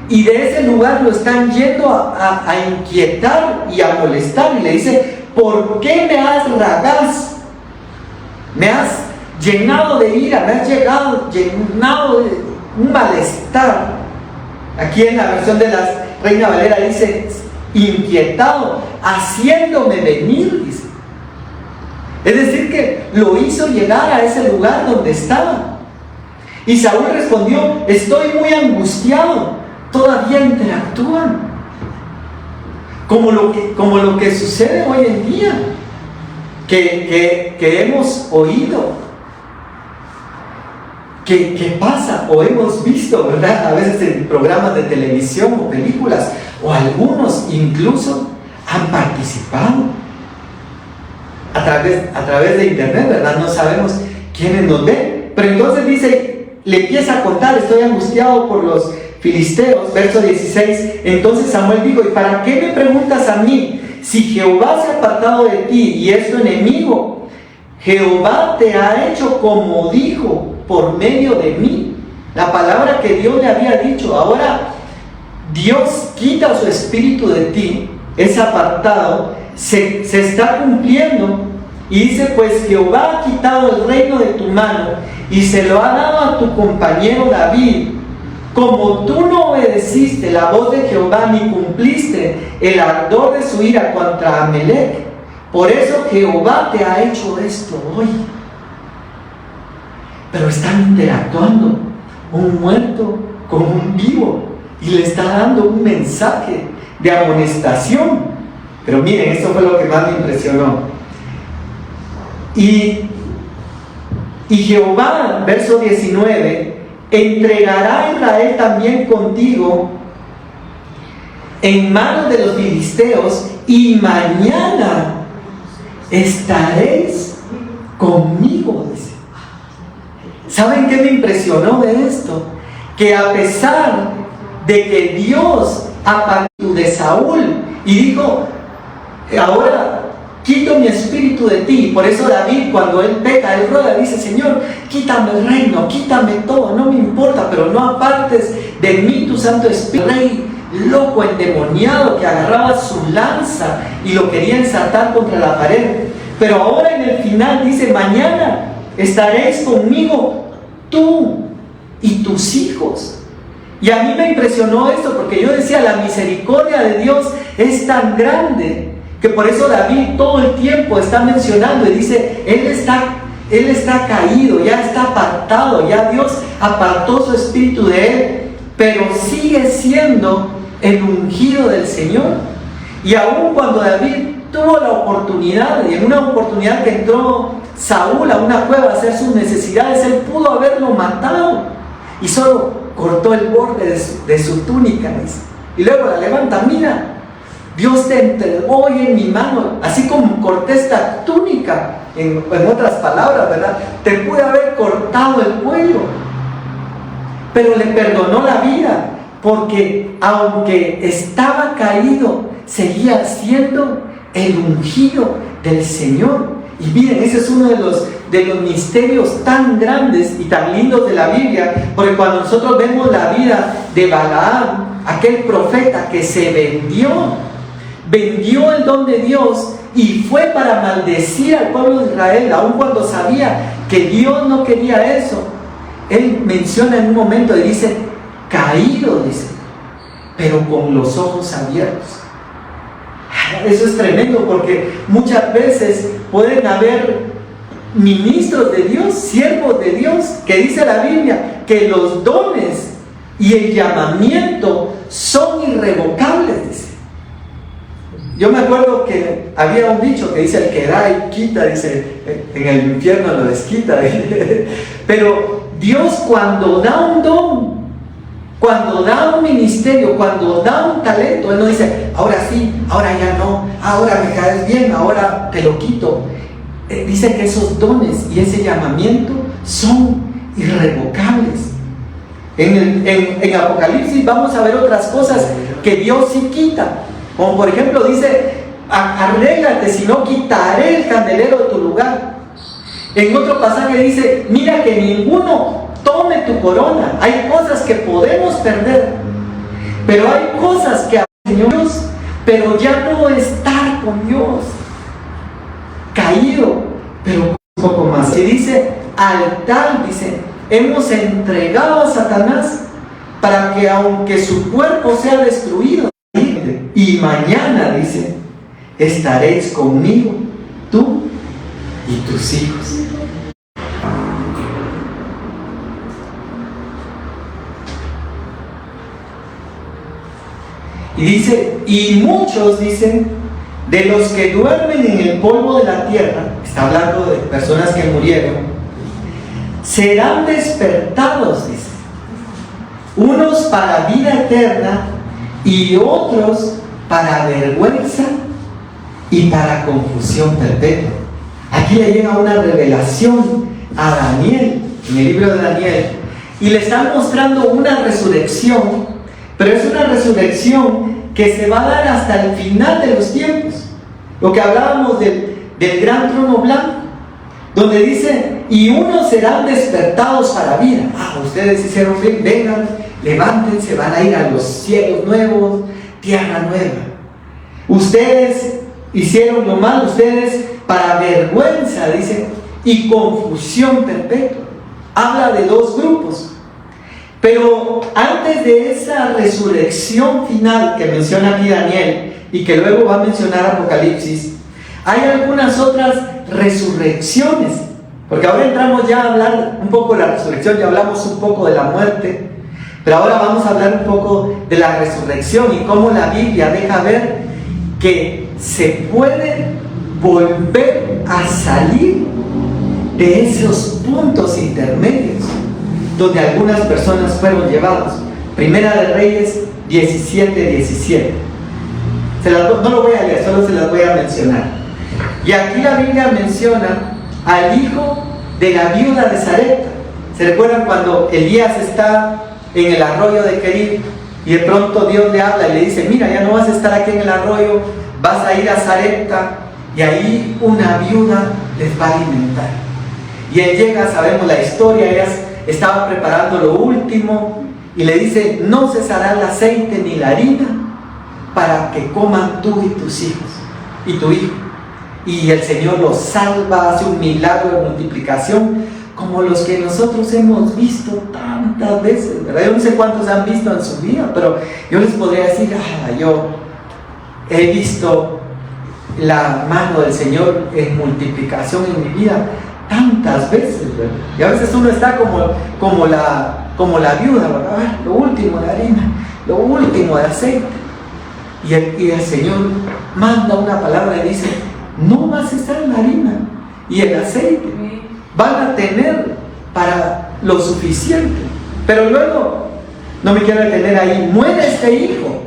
Y de ese lugar lo están yendo a inquietar y a molestar. Y le dice: ¿por qué me has ragaz? Me has llenado de ira, me has llenado de un malestar. Aquí en la versión de la Reina Valera dice: inquietado, haciéndome venir, dice. Es decir, que lo hizo llegar a ese lugar donde estaba. Y Saúl respondió: estoy muy angustiado. Todavía interactúan como lo que sucede hoy en día. que hemos oído, que pasa o hemos visto, ¿verdad? A veces en programas de televisión o películas, o algunos incluso han participado a través de internet, ¿verdad? No sabemos quiénes nos ven, pero entonces dice, le empieza a contar: estoy angustiado por los filisteos, verso 16. Entonces Samuel dijo: ¿y para qué me preguntas a mí? Si Jehová se ha apartado de ti y es tu enemigo, Jehová te ha hecho como dijo por medio de mí. La palabra que Dios le había dicho. Ahora Dios quita su espíritu de ti, es apartado, se está cumpliendo. Y dice: pues Jehová ha quitado el reino de tu mano y se lo ha dado a tu compañero David. Como tú no obedeciste la voz de Jehová ni cumpliste el ardor de su ira contra Amalec, por eso Jehová te ha hecho esto hoy. Pero están interactuando un muerto con un vivo y le está dando un mensaje de amonestación. Pero miren, esto fue lo que más me impresionó. Y Jehová, verso 19, entregará a Israel también contigo en manos de los filisteos, y mañana estaréis conmigo, dice. ¿Saben qué me impresionó de esto? Que a pesar de que Dios apartó de Saúl y dijo: ahora quito mi espíritu de ti. Por eso David, cuando él peca, él ruega, dice: Señor, quítame el reino, quítame todo, no me importa, pero no apartes de mí tu santo espíritu. Rey loco, endemoniado, que agarraba su lanza y lo quería ensartar contra la pared. Pero ahora en el final dice: mañana estaréis conmigo tú y tus hijos. Y a mí me impresionó esto, porque yo decía: la misericordia de Dios es tan grande, que por eso David todo el tiempo está mencionando y dice: él está caído, ya está apartado, ya Dios apartó su espíritu de él, pero sigue siendo el ungido del Señor. Y aún cuando David tuvo la oportunidad, y en una oportunidad que entró Saúl a una cueva a hacer sus necesidades, él pudo haberlo matado y solo cortó el borde de su túnica, dice, y luego la levanta: mira, Dios te entregó hoy en mi mano, así como corté esta túnica, en otras palabras, ¿verdad? Te pude haber cortado el cuello, pero le perdonó la vida, porque aunque estaba caído, seguía siendo el ungido del Señor. Y miren, ese es uno de los misterios tan grandes y tan lindos de la Biblia, porque cuando nosotros vemos la vida de Balaam, aquel profeta que se vendió el don de Dios y fue para maldecir al pueblo de Israel, aun cuando sabía que Dios no quería eso. Él menciona en un momento y dice: caído, dice, pero con los ojos abiertos. Eso es tremendo, porque muchas veces pueden haber ministros de Dios, siervos de Dios, que dice la Biblia que los dones y el llamamiento son irrevocables, dice. Yo me acuerdo que había un dicho que dice: el que da y quita, dice, en el infierno lo desquita. Pero Dios, cuando da un don, cuando da un ministerio, cuando da un talento, Él no dice: ahora sí, ahora ya no, ahora me caes bien, ahora te lo quito. Dice que esos dones y ese llamamiento son irrevocables. En Apocalipsis vamos a ver otras cosas que Dios sí quita. Como por ejemplo dice: arréglate, si no quitaré el candelero de tu lugar. En otro pasaje dice: mira que ninguno tome tu corona. Hay cosas que podemos perder, pero hay cosas que Señor, pero ya no estar con Dios, caído, pero un poco más. Y dice: al tal, dice, hemos entregado a Satanás para que, aunque su cuerpo sea destruido, y mañana, dice, estaréis conmigo, tú y tus hijos. Y dice: y muchos, dicen, de los que duermen en el polvo de la tierra, está hablando de personas que murieron, serán despertados, dice, unos para vida eterna y otros para vergüenza y para confusión perpetua. Aquí le llega una revelación a Daniel, en el libro de Daniel, y le están mostrando una resurrección, pero es una resurrección que se va a dar hasta el final de los tiempos. Lo que hablábamos del gran trono blanco, donde dice, y unos serán despertados para vida. Ustedes hicieron bien, vengan, levántense, van a ir a los cielos nuevos, tierra nueva. Ustedes hicieron lo malo, ustedes para vergüenza, dice, y confusión perpetua. Habla de dos grupos. Pero antes de esa resurrección final que menciona aquí Daniel y que luego va a mencionar Apocalipsis, hay algunas otras resurrecciones, porque ahora entramos ya a hablar un poco de la resurrección, ya hablamos un poco de la muerte, pero ahora vamos a hablar un poco de la resurrección y cómo la Biblia deja ver que se puede volver a salir de esos puntos intermedios donde algunas personas fueron llevados. Primera de Reyes 17:17. No lo voy a leer, solo se las voy a mencionar. Y aquí la Biblia menciona al hijo de la viuda de Sarepta. ¿Se recuerdan cuando Elías está en el arroyo de Querib y de pronto Dios le habla y le dice, mira, ya no vas a estar aquí en el arroyo, vas a ir a Sarepta y ahí una viuda les va a alimentar? Y él llega, sabemos la historia, ellas estaban preparando lo último y le dice, no cesará el aceite ni la harina para que coman tú y tus hijos y tu hijo. Y el Señor los salva, hace un milagro de multiplicación como los que nosotros hemos visto tantas veces, ¿verdad? Yo no sé cuántos han visto en su vida, pero yo les podría decir, yo he visto la mano del Señor en multiplicación en mi vida tantas veces, ¿verdad? Y a veces uno está como la viuda, ¿verdad? Lo último de harina, lo último de aceite. Y el Señor manda una palabra y dice, no más está la harina y el aceite, van a tener para lo suficiente. Pero luego, no me quiero detener ahí, muere este hijo.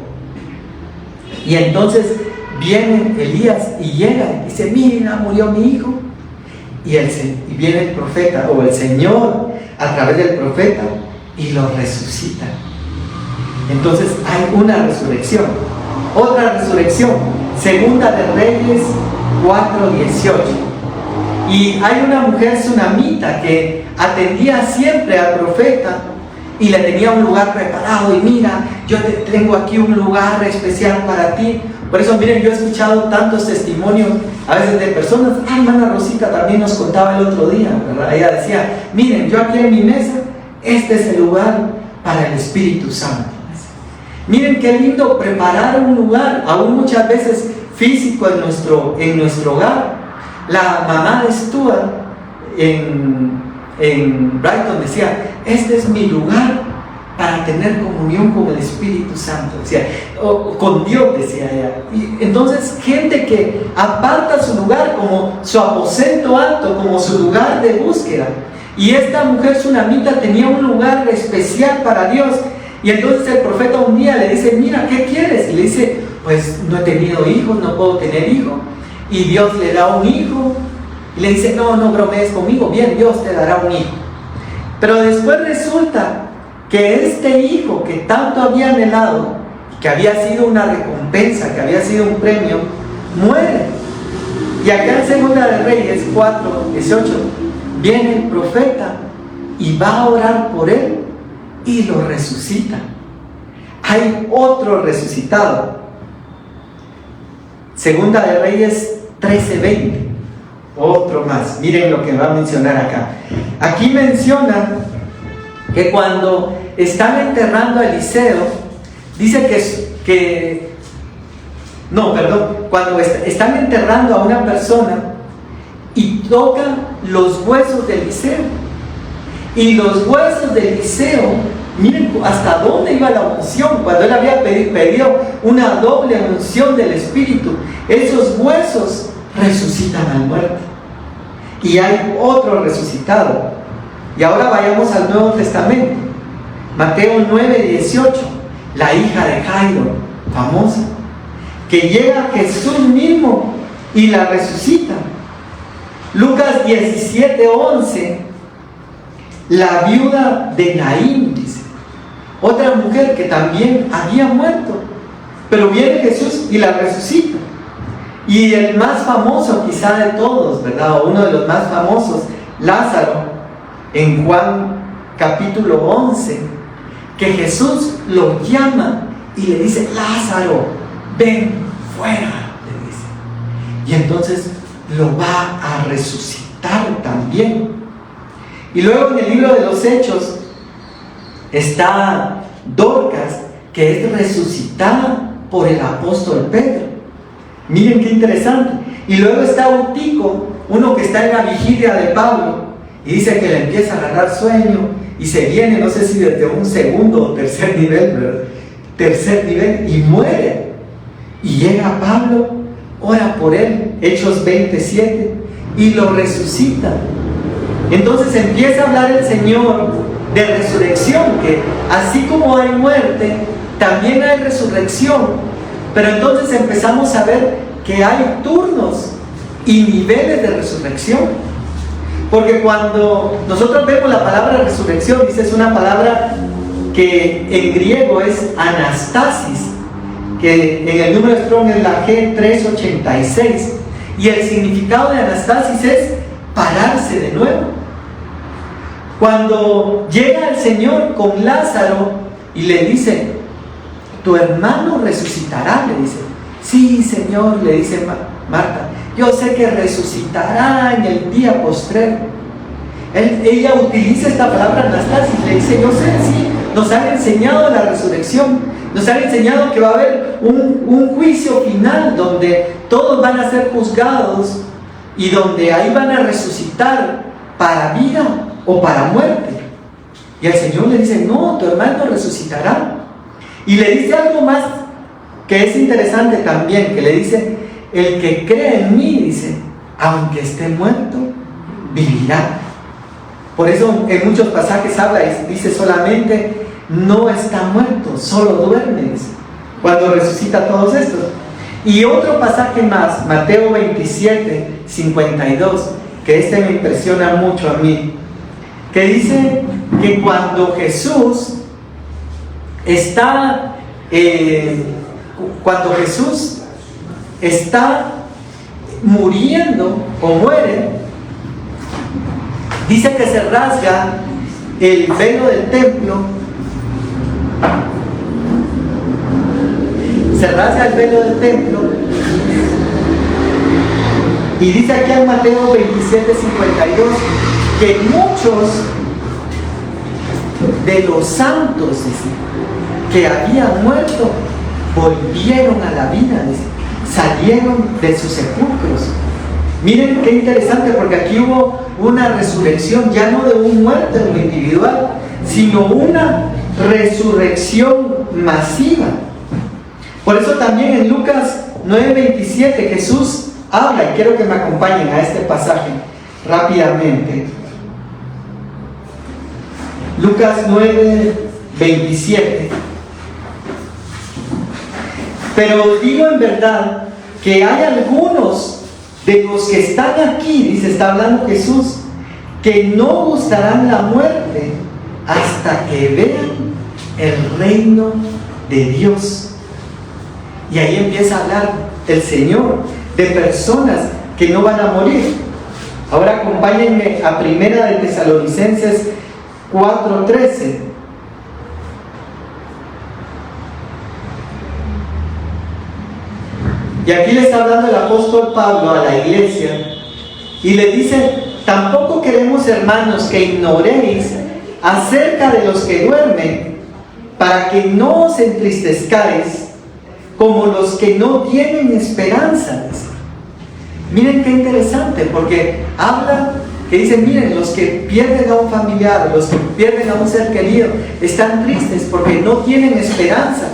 Y entonces viene Elías y llega y dice, mira, murió mi hijo. Y viene el profeta, o el Señor, a través del profeta, y lo resucita. Entonces hay una resurrección. Otra resurrección, Segunda de Reyes 4:18. Y hay una mujer sunamita que atendía siempre al profeta y le tenía un lugar preparado. Y mira, yo te tengo aquí un lugar especial para ti. Por eso, miren, yo he escuchado tantos testimonios a veces de personas. Hermana Rosita también nos contaba el otro día, ¿verdad? Ella decía, miren, yo aquí en mi mesa, este es el lugar para el Espíritu Santo. Miren qué lindo preparar un lugar, aún muchas veces físico en nuestro hogar. La mamá de Stuart en Brighton decía, este es mi lugar para tener comunión con el Espíritu Santo, decía, o con Dios, decía ella. Y entonces gente que aparta su lugar como su aposento alto, como su lugar de búsqueda. Y esta mujer sunamita tenía un lugar especial para Dios. Y entonces el profeta un día le dice, mira, ¿qué quieres? Y le dice, pues no he tenido hijos, no puedo tener hijos. Y Dios le da un hijo. Y le dice, no bromees conmigo, bien, Dios te dará un hijo. Pero después resulta que este hijo que tanto había anhelado, que había sido una recompensa, que había sido un premio, muere. Y acá en 2 de Reyes 4:18 viene el profeta y va a orar por él y lo resucita. Hay otro resucitado. 2 de Reyes 13:20. Otro más. Miren lo que va a mencionar acá. Aquí menciona que cuando están enterrando a Eliseo, dice cuando están enterrando a una persona y tocan los huesos de Eliseo. Y los huesos de Eliseo, miren hasta dónde iba la unción, cuando él había pedido una doble unción del Espíritu. Esos huesos resucitan al muerto. y hay otro resucitado. Y ahora vayamos al Nuevo Testamento. Mateo 9:18, la hija de Jairo, famosa, que llega a Jesús mismo y la resucita. Lucas 17:11, la viuda de Naín, dice, otra mujer que también había muerto, pero viene Jesús y la resucita. Y el más famoso quizá de todos, ¿verdad? O uno de los más famosos, Lázaro, en Juan capítulo 11, que Jesús lo llama y le dice: Lázaro, ven fuera, le dice. Y entonces lo va a resucitar también. Y luego en el libro de los Hechos está Dorcas, que es resucitada por el apóstol Pedro. Miren qué interesante. Y luego está Eutico, uno que está en la vigilia de Pablo, y dice que le empieza a agarrar sueño y se viene, no sé si desde un segundo o tercer nivel, ¿verdad? Tercer nivel, y muere. Y llega Pablo, ora por él, Hechos 27, y lo resucita. Entonces empieza a hablar el Señor de resurrección, que así como hay muerte, también hay resurrección. Pero entonces empezamos a ver que hay turnos y niveles de resurrección. Porque cuando nosotros vemos la palabra resurrección, dice, es una palabra que en griego es anastasis, que en el número Strong es la G386. Y el significado de anastasis es pararse de nuevo. Cuando llega el Señor con Lázaro y le dice: tu hermano resucitará, le dice. Sí, Señor, le dice Marta, yo sé que resucitará en el día postrero. Ella utiliza esta palabra anastasis, le dice: yo sé, sí, nos han enseñado la resurrección, nos han enseñado que va a haber un juicio final donde todos van a ser juzgados y donde ahí van a resucitar para vida o para muerte. Y el Señor le dice: no, tu hermano resucitará. Y le dice algo más que es interesante también, que le dice: el que cree en mí, dice, aunque esté muerto, vivirá. Por eso en muchos pasajes habla y dice solamente: no está muerto, solo duerme, dice, cuando resucita todos estos. Y otro pasaje más, Mateo 27:52, que este me impresiona mucho a mí, que dice que cuando Jesús está muriendo o muere, dice que se rasga el velo del templo, y dice aquí en Mateo 27:52 que muchos de los santos, dice, que habían muerto, volvieron a la vida, dice, salieron de sus sepulcros. Miren qué interesante, porque aquí hubo una resurrección, ya no de un muerto en lo individual, sino una resurrección masiva. Por eso también en Lucas 9:27 Jesús habla, y quiero que me acompañen a este pasaje rápidamente. Lucas 9:27. Pero digo en verdad que hay algunos de los que están aquí, dice, está hablando Jesús, que no gustarán la muerte hasta que vean el reino de Dios. Y ahí empieza a hablar el Señor de personas que no van a morir. Ahora acompáñenme a Primera de Tesalonicenses 4:13. Y aquí le está hablando el apóstol Pablo a la iglesia y le dice: tampoco queremos, hermanos, que ignoréis acerca de los que duermen, para que no os entristezcáis como los que no tienen esperanza. Miren qué interesante, porque habla que dice: miren, los que pierden a un familiar, los que pierden a un ser querido, están tristes porque no tienen esperanza,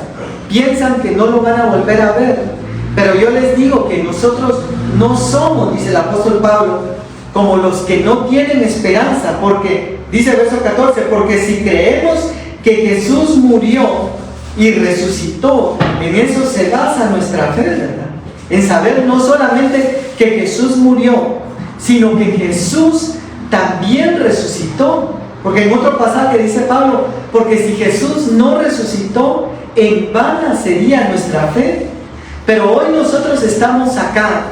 piensan que no lo van a volver a ver. Pero yo les digo que nosotros no somos, dice el apóstol Pablo, como los que no tienen esperanza, porque, dice el verso 14, porque si creemos que Jesús murió y resucitó, en eso se basa nuestra fe, ¿verdad? En saber no solamente que Jesús murió, sino que Jesús también resucitó. Porque en otro pasaje dice Pablo, porque si Jesús no resucitó, en vana sería nuestra fe. Pero hoy nosotros estamos acá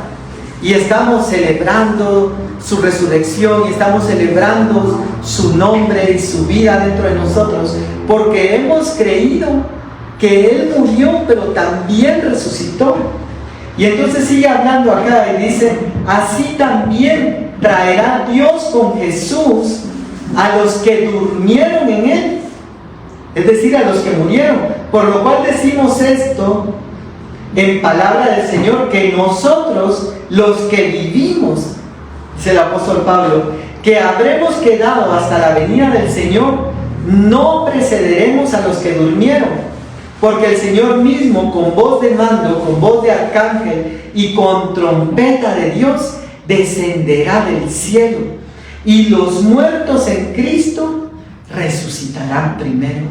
y estamos celebrando su resurrección y estamos celebrando su nombre y su vida dentro de nosotros, porque hemos creído que Él murió, pero también resucitó. Y entonces sigue hablando acá y dice, así también traerá Dios con Jesús a los que durmieron en Él, es decir, a los que murieron. Por lo cual decimos esto en palabra del Señor, que nosotros, los que vivimos, dice el apóstol Pablo, que habremos quedado hasta la venida del Señor, no precederemos a los que durmieron. Porque el Señor mismo, con voz de mando, con voz de arcángel y con trompeta de Dios, descenderá del cielo, y los muertos en Cristo resucitarán primero.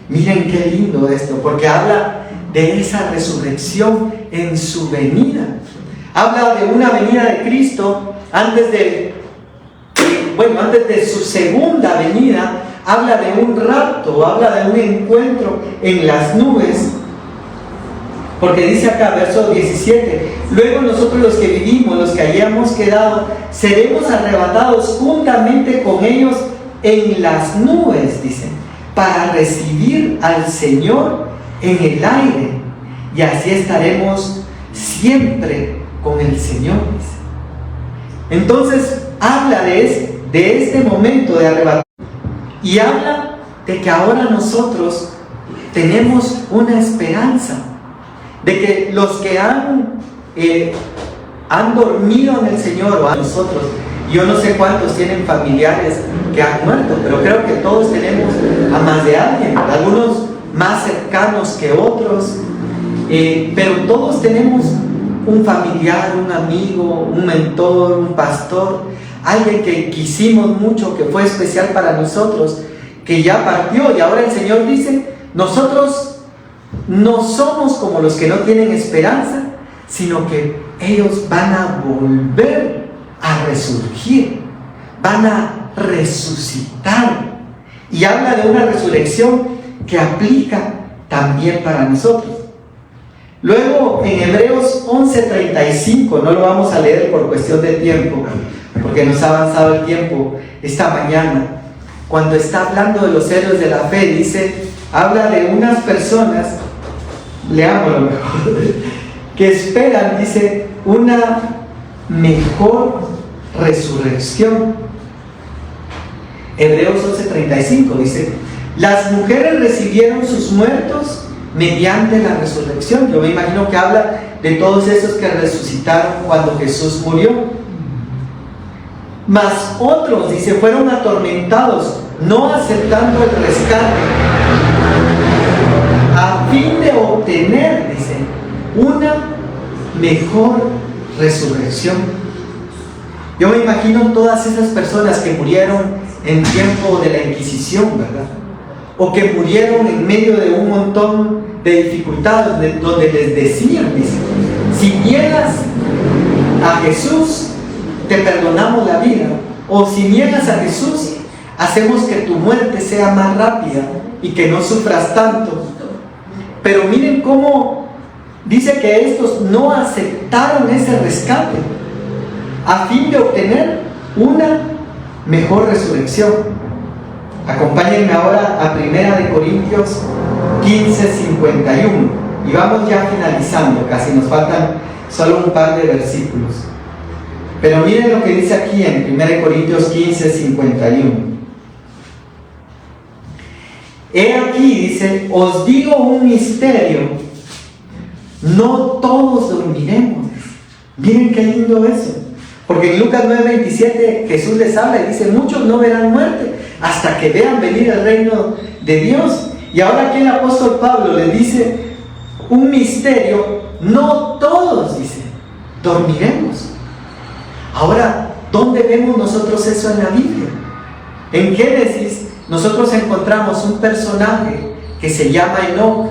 Miren qué lindo esto, porque habla de esa resurrección en su venida. Habla de una venida de Cristo antes de su segunda venida. Habla de un rapto, habla de un encuentro en las nubes. Porque dice acá, verso 17, luego nosotros los que vivimos, los que hayamos quedado, seremos arrebatados juntamente con ellos en las nubes, dice, para recibir al Señor en el aire, y así estaremos siempre con el Señor, dice. Entonces habla de este momento de arrebatamiento, y habla de que ahora nosotros tenemos una esperanza, de que los que han dormido en el Señor, o a nosotros, yo no sé cuántos tienen familiares que han muerto, pero creo que todos tenemos a más de alguien, algunos más cercanos que otros, pero todos tenemos un familiar, un amigo, un mentor, un pastor, alguien que quisimos mucho, que fue especial para nosotros, que ya partió, y ahora el Señor dice, nosotros no somos como los que no tienen esperanza, sino que ellos van a volver a resurgir, van a resucitar. Y habla de una resurrección que aplica también para nosotros. Luego en Hebreos 11:35, no lo vamos a leer por cuestión de tiempo, porque nos ha avanzado el tiempo esta mañana, cuando está hablando de los héroes de la fe, dice, habla de unas personas, leámoslo mejor, que esperan, dice, una mejor resurrección. Hebreos 11:35 dice, las mujeres recibieron sus muertos mediante la resurrección. Yo me imagino que habla de todos esos que resucitaron cuando Jesús murió. Mas otros, dice, fueron atormentados, no aceptando el rescate, a fin de obtener, dice, una mejor resurrección. Yo me imagino todas esas personas que murieron en tiempo de la Inquisición, ¿verdad? O que murieron en medio de un montón de dificultades, donde les decían, dice, si niegas a Jesús, te perdonamos la vida, o si niegas a Jesús, hacemos que tu muerte sea más rápida y que no sufras tanto. Pero miren cómo dice que estos no aceptaron ese rescate a fin de obtener una mejor resurrección. Acompáñenme ahora a 1 Corintios 15:51 y vamos ya finalizando, casi nos faltan solo un par de versículos. Pero miren lo que dice aquí en 1 Corintios 15:51. He aquí, dice, os digo un misterio, no todos dormiremos. Miren qué lindo eso. Porque en Lucas 9:27 Jesús les habla y dice, muchos no verán muerte hasta que vean venir el reino de Dios. Y ahora aquí el apóstol Pablo les dice, un misterio, no todos, dice, dormiremos. Ahora, ¿dónde vemos nosotros eso en la Biblia? En Génesis nosotros encontramos un personaje que se llama Enoc,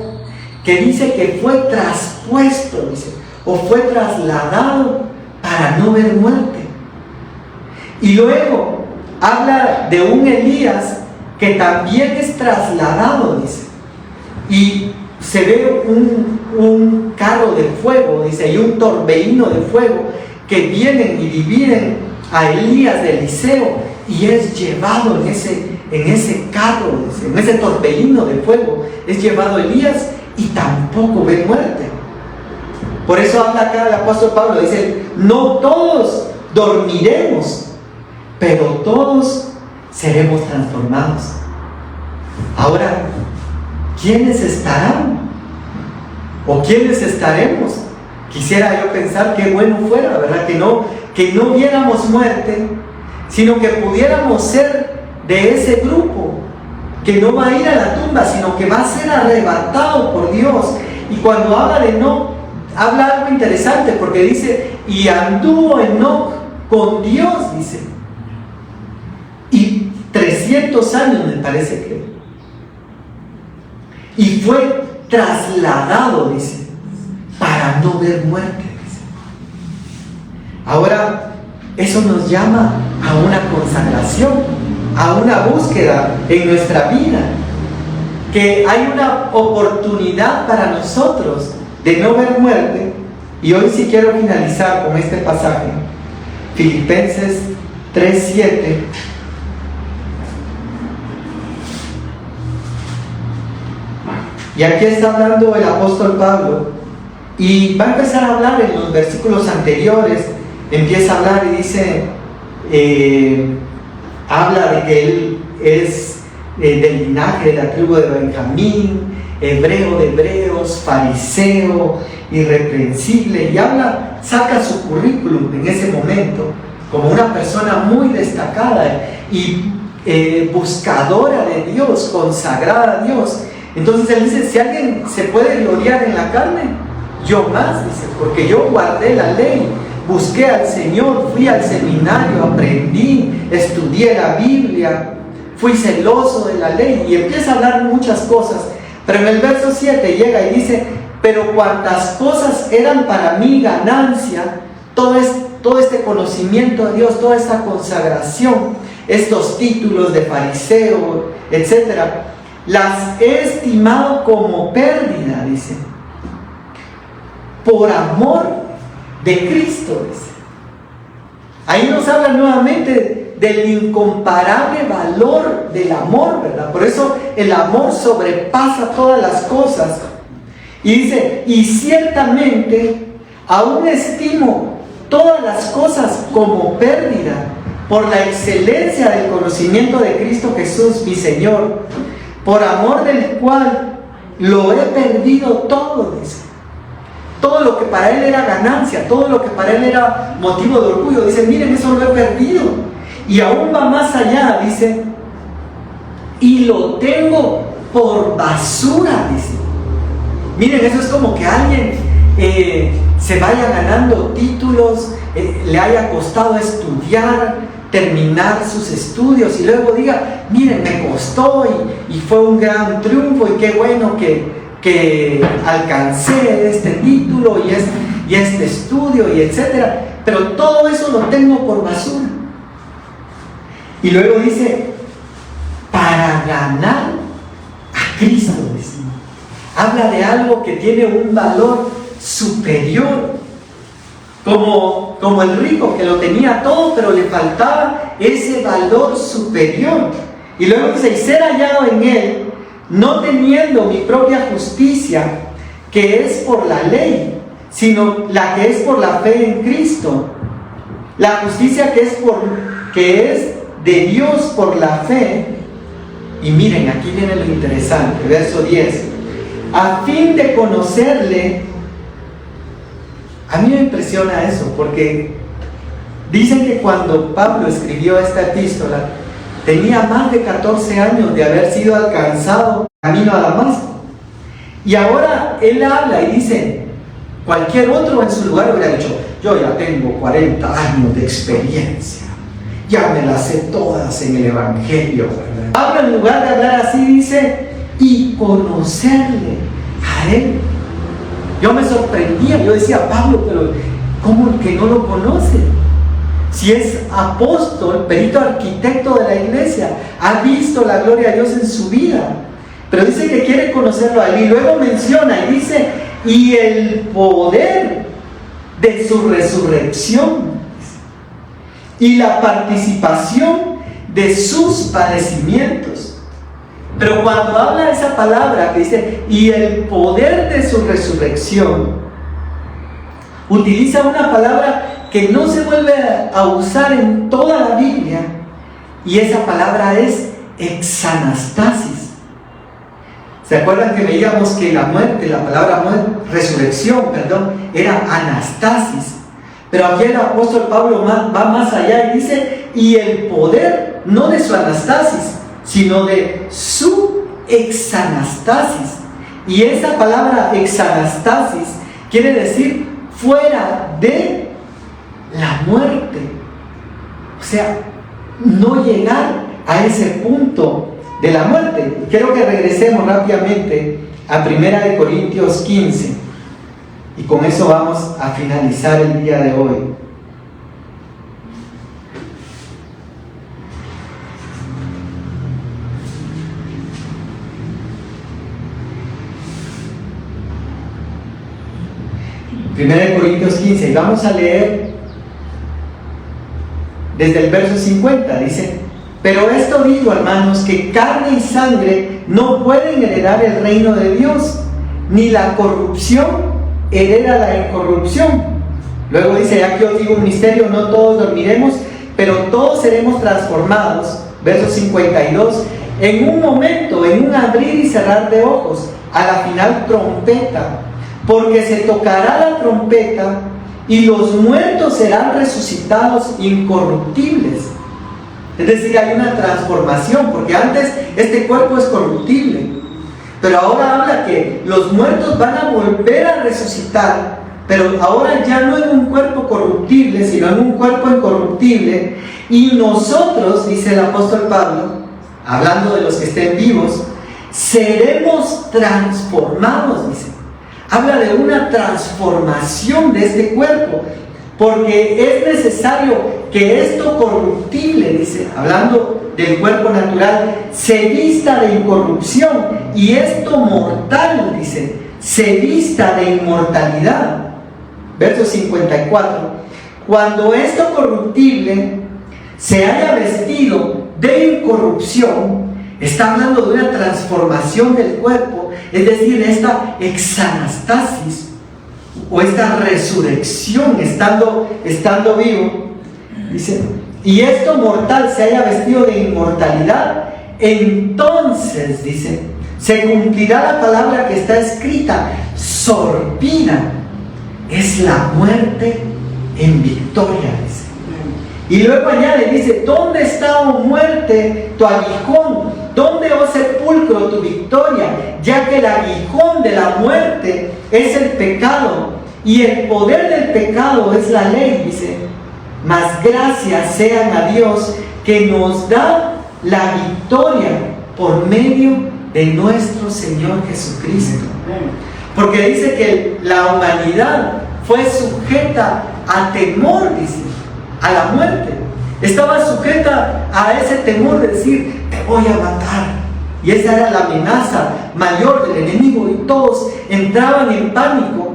que dice que fue traspuesto, dice, o fue trasladado para no ver muerte. Y luego habla de un Elías que también es trasladado, dice, y se ve un carro de fuego, dice, y un torbellino de fuego que vienen y dividen a Elías de Eliseo, y es llevado en ese carro, dice, en ese torbellino de fuego, es llevado Elías y tampoco ve muerte. Por eso habla acá el apóstol Pablo, dice, no todos dormiremos, pero todos seremos transformados. Ahora, ¿quiénes estarán? ¿O quiénes estaremos? Quisiera yo pensar qué bueno fuera, ¿verdad? Que no viéramos muerte, sino que pudiéramos ser de ese grupo que no va a ir a la tumba, sino que va a ser arrebatado por Dios. Y cuando habla de Enoc, habla algo interesante, porque dice, y anduvo Enoc con Dios, dice, y 300 años me parece que, y fue trasladado, dice, para no ver muerte, dice. Ahora, eso nos llama a una consagración, a una búsqueda en nuestra vida, que hay una oportunidad para nosotros de no ver muerte. Y hoy sí quiero finalizar con este pasaje, Filipenses 3:7. Y aquí está hablando el apóstol Pablo, y va a empezar a hablar en los versículos anteriores. Empieza a hablar y dice, habla de que él es del linaje de la tribu de Benjamín, hebreo de hebreos, fariseo, irreprensible, y saca su currículum en ese momento como una persona muy destacada y buscadora de Dios, consagrada a Dios. Entonces él dice, si alguien se puede gloriar en la carne, yo más, dice, porque yo guardé la ley, busqué al Señor, fui al seminario, aprendí, estudié la Biblia, fui celoso de la ley, y empieza a hablar muchas cosas. Pero en el verso 7 llega y dice, pero cuantas cosas eran para mí ganancia, todo este conocimiento de Dios, toda esta consagración, estos títulos de fariseo, etcétera, las he estimado como pérdida, dice, por amor de Cristo, dice. Ahí nos habla nuevamente del incomparable valor del amor, ¿verdad? Por eso el amor sobrepasa todas las cosas. Y dice, y ciertamente aún estimo todas las cosas como pérdida por la excelencia del conocimiento de Cristo Jesús, mi Señor, por amor del cual lo he perdido todo, dice. Todo lo que para él era ganancia, todo lo que para él era motivo de orgullo, dice, miren, eso lo he perdido. Y aún va más allá, dice, y lo tengo por basura, dice. Miren, eso es como que alguien se vaya ganando títulos, le haya costado estudiar, terminar sus estudios, y luego diga, miren, me costó y fue un gran triunfo, y qué bueno que alcancé este título y este estudio, y etcétera, pero todo eso lo tengo por basura. Y luego dice, para ganar a Cristo, dice. Habla de algo que tiene un valor superior, como el rico que lo tenía todo, pero le faltaba ese valor superior. Y luego dice, y ser hallado en él, no teniendo mi propia justicia, que es por la ley, sino la que es por la fe en Cristo. La justicia que es de Dios por la fe. Y miren, aquí viene lo interesante, verso 10. A fin de conocerle. A mí me impresiona eso, porque dicen que cuando Pablo escribió esta epístola, tenía más de 14 años de haber sido alcanzado camino a Damasco. Y ahora él habla y dice, Cualquier otro en su lugar hubiera dicho, yo ya tengo 40 años de experiencia, ya me las sé todas en el Evangelio, ¿verdad? Pablo, en lugar de hablar así, dice, y conocerle a Él. Yo me sorprendía, yo decía, Pablo, pero ¿cómo que no lo conoce? Si es apóstol, perito arquitecto de la iglesia, ha visto la gloria de Dios en su vida, pero dice que quiere conocerlo a Él. Y luego menciona y dice, y el poder de su resurrección y la participación de sus padecimientos. Pero cuando habla esa palabra que dice, y el poder de su resurrección, utiliza una palabra que no se vuelve a usar en toda la Biblia, y esa palabra es exanastasis. ¿Se acuerdan que veíamos que la muerte, la palabra muerte, resurrección, era anastasis? Pero aquí el apóstol Pablo va más allá y dice, y el poder, no de su anastasis, sino de su exanastasis. Y esa palabra exanastasis quiere decir fuera de la muerte. O sea, no llegar a ese punto de la muerte. Quiero que regresemos rápidamente a 1 Corintios 15 y con eso vamos a finalizar el día de hoy. Primera de Corintios 15, y vamos a leer desde el verso 50, dice, pero esto digo, hermanos, que carne y sangre no pueden heredar el reino de Dios, ni la corrupción hereda la incorrupción. Luego dice, ya que os digo un misterio, no todos dormiremos, pero todos seremos transformados, verso 52, en un momento, en un abrir y cerrar de ojos, a la final trompeta, porque se tocará la trompeta y los muertos serán resucitados incorruptibles. Es decir, hay una transformación, porque antes este cuerpo es corruptible, pero ahora habla que los muertos van a volver a resucitar, pero ahora ya no en un cuerpo corruptible, sino en un cuerpo incorruptible, y nosotros, dice el apóstol Pablo, hablando de los que estén vivos, seremos transformados, dice. Habla de una transformación de este cuerpo, porque es necesario que esto corruptible, dice, hablando del cuerpo natural, se vista de incorrupción, y esto mortal, dice, se vista de inmortalidad. Verso 54, cuando esto corruptible se haya vestido de incorrupción, está hablando de una transformación del cuerpo, es decir, esta exanastasis o esta resurrección estando vivo, dice, y esto mortal se haya vestido de inmortalidad, entonces, dice, se cumplirá la palabra que está escrita, sorbida es la muerte en victoria, dice. Y luego añade, dice, ¿dónde está, oh muerte, tu aguijón? ¿Dónde, oh sepulcro, tu victoria? Ya que el aguijón de la muerte es el pecado, y el poder del pecado es la ley, dice. Mas gracias sean a Dios que nos da la victoria por medio de nuestro Señor Jesucristo. Porque dice que la humanidad fue sujeta a temor, dice, a la muerte. Estaba sujeta a ese temor de decir, te voy a matar. Y esa era la amenaza mayor del enemigo, y todos entraban en pánico.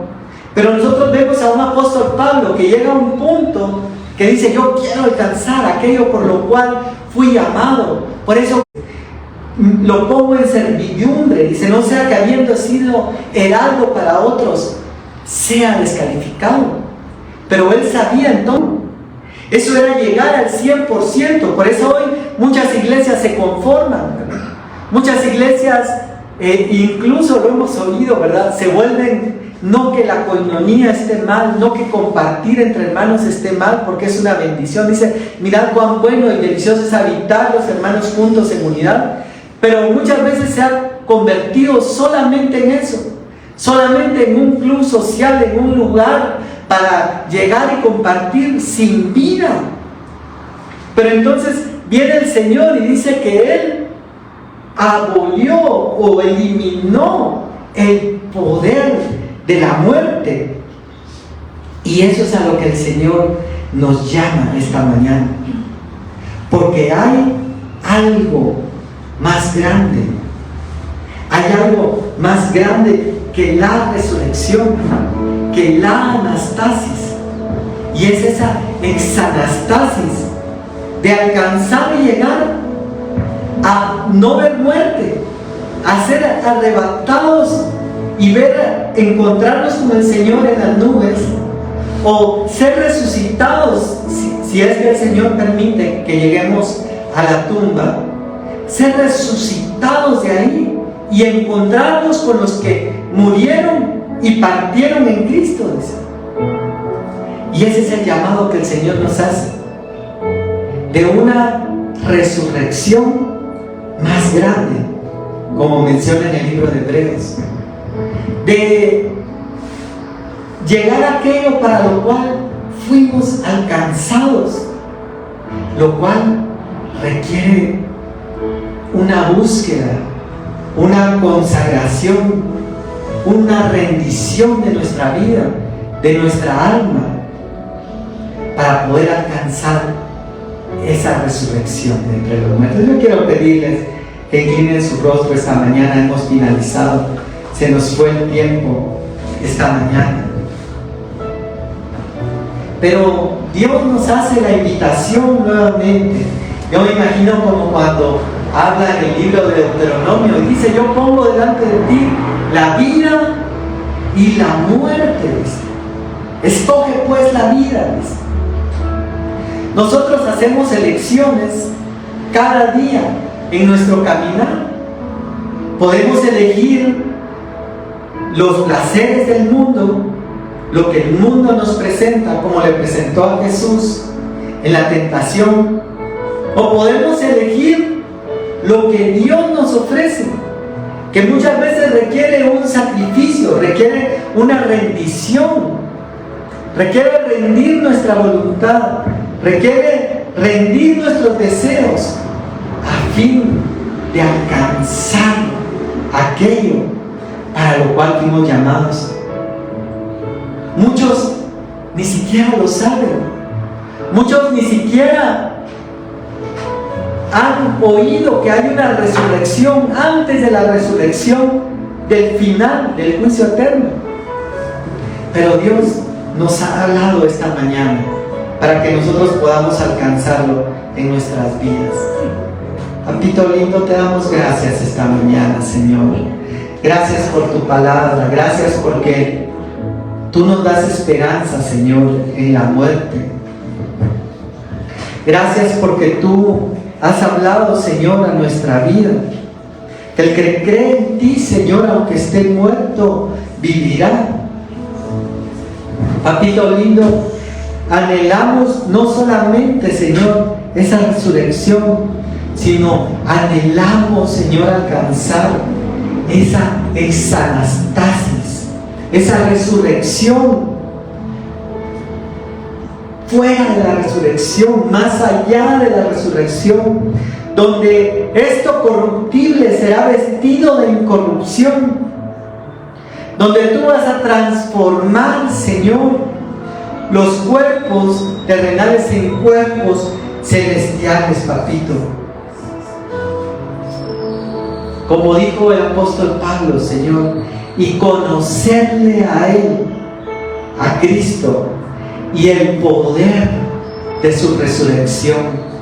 Pero nosotros vemos a un apóstol Pablo que llega a un punto que dice, yo quiero alcanzar aquello por lo cual fui llamado. Por eso lo pongo en servidumbre. Dice, no sea que habiendo sido heraldo para otros, sea descalificado. Pero él sabía entonces. Eso era llegar al 100%. Por eso hoy muchas iglesias se conforman, ¿verdad? Muchas iglesias, incluso lo hemos oído, ¿verdad? Se vuelven, no que la coinonía esté mal, no que compartir entre hermanos esté mal, porque es una bendición. Dice, mirad cuán bueno y delicioso es habitar los hermanos juntos en unidad. Pero muchas veces se ha convertido solamente en eso. solamente en un club social, en un lugar para llegar y compartir sin vida. Pero entonces viene el Señor y dice que Él abolió o eliminó el poder de la muerte. Y eso es a lo que el Señor nos llama esta mañana. Porque hay algo más grande. Hay algo más grande que la resurrección, que la anastasis. Y es esa exanastasis de alcanzar y llegar a no ver muerte, a ser arrebatados y encontrarnos con el Señor en las nubes, o ser resucitados, si es que el Señor permite que lleguemos a la tumba, ser resucitados de ahí y encontrarnos con los que murieron y partieron en Cristo, dice. Y ese es el llamado que el Señor nos hace, de una resurrección más grande, como menciona en el libro de Hebreos, de llegar a aquello para lo cual fuimos alcanzados, lo cual requiere una búsqueda, una consagración, una rendición de nuestra vida, de nuestra alma, para poder alcanzar esa resurrección de entre los muertos. Yo quiero pedirles que inclinen su rostro esta mañana. Hemos finalizado, se nos fue el tiempo esta mañana, pero Dios nos hace la invitación nuevamente. Yo me imagino como cuando habla en el libro de Deuteronomio y dice: yo pongo delante de ti la vida y la muerte, dice. Escoge pues la vida, dice. Nosotros hacemos elecciones cada día en nuestro caminar. Podemos elegir los placeres del mundo, lo que el mundo nos presenta, como le presentó a Jesús en la tentación, o podemos elegir lo que Dios nos ofrece, que muchas veces requiere un sacrificio, requiere una rendición, requiere rendir nuestra voluntad, requiere rendir nuestros deseos a fin de alcanzar aquello para lo cual fuimos llamados. Muchos ni siquiera lo saben, muchos ni siquiera han oído que hay una resurrección antes de la resurrección del final del juicio eterno. Pero Dios nos ha hablado esta mañana para que nosotros podamos alcanzarlo en nuestras vidas. Papito lindo, te damos gracias esta mañana, Señor. Gracias por tu palabra, gracias porque tú nos das esperanza, Señor, en la muerte. Gracias porque tú has hablado, Señor, a nuestra vida. El que cree en ti, Señor, aunque esté muerto, vivirá. Papito lindo, anhelamos no solamente, Señor, esa resurrección, sino anhelamos, Señor, alcanzar esa exanastasis, esa resurrección, fuera de la resurrección, más allá de la resurrección, donde esto corruptible será vestido de incorrupción, donde tú vas a transformar, Señor, los cuerpos terrenales en cuerpos celestiales, papito. Como dijo el apóstol Pablo, Señor, y conocerle a Él, a Cristo, y el poder de su resurrección.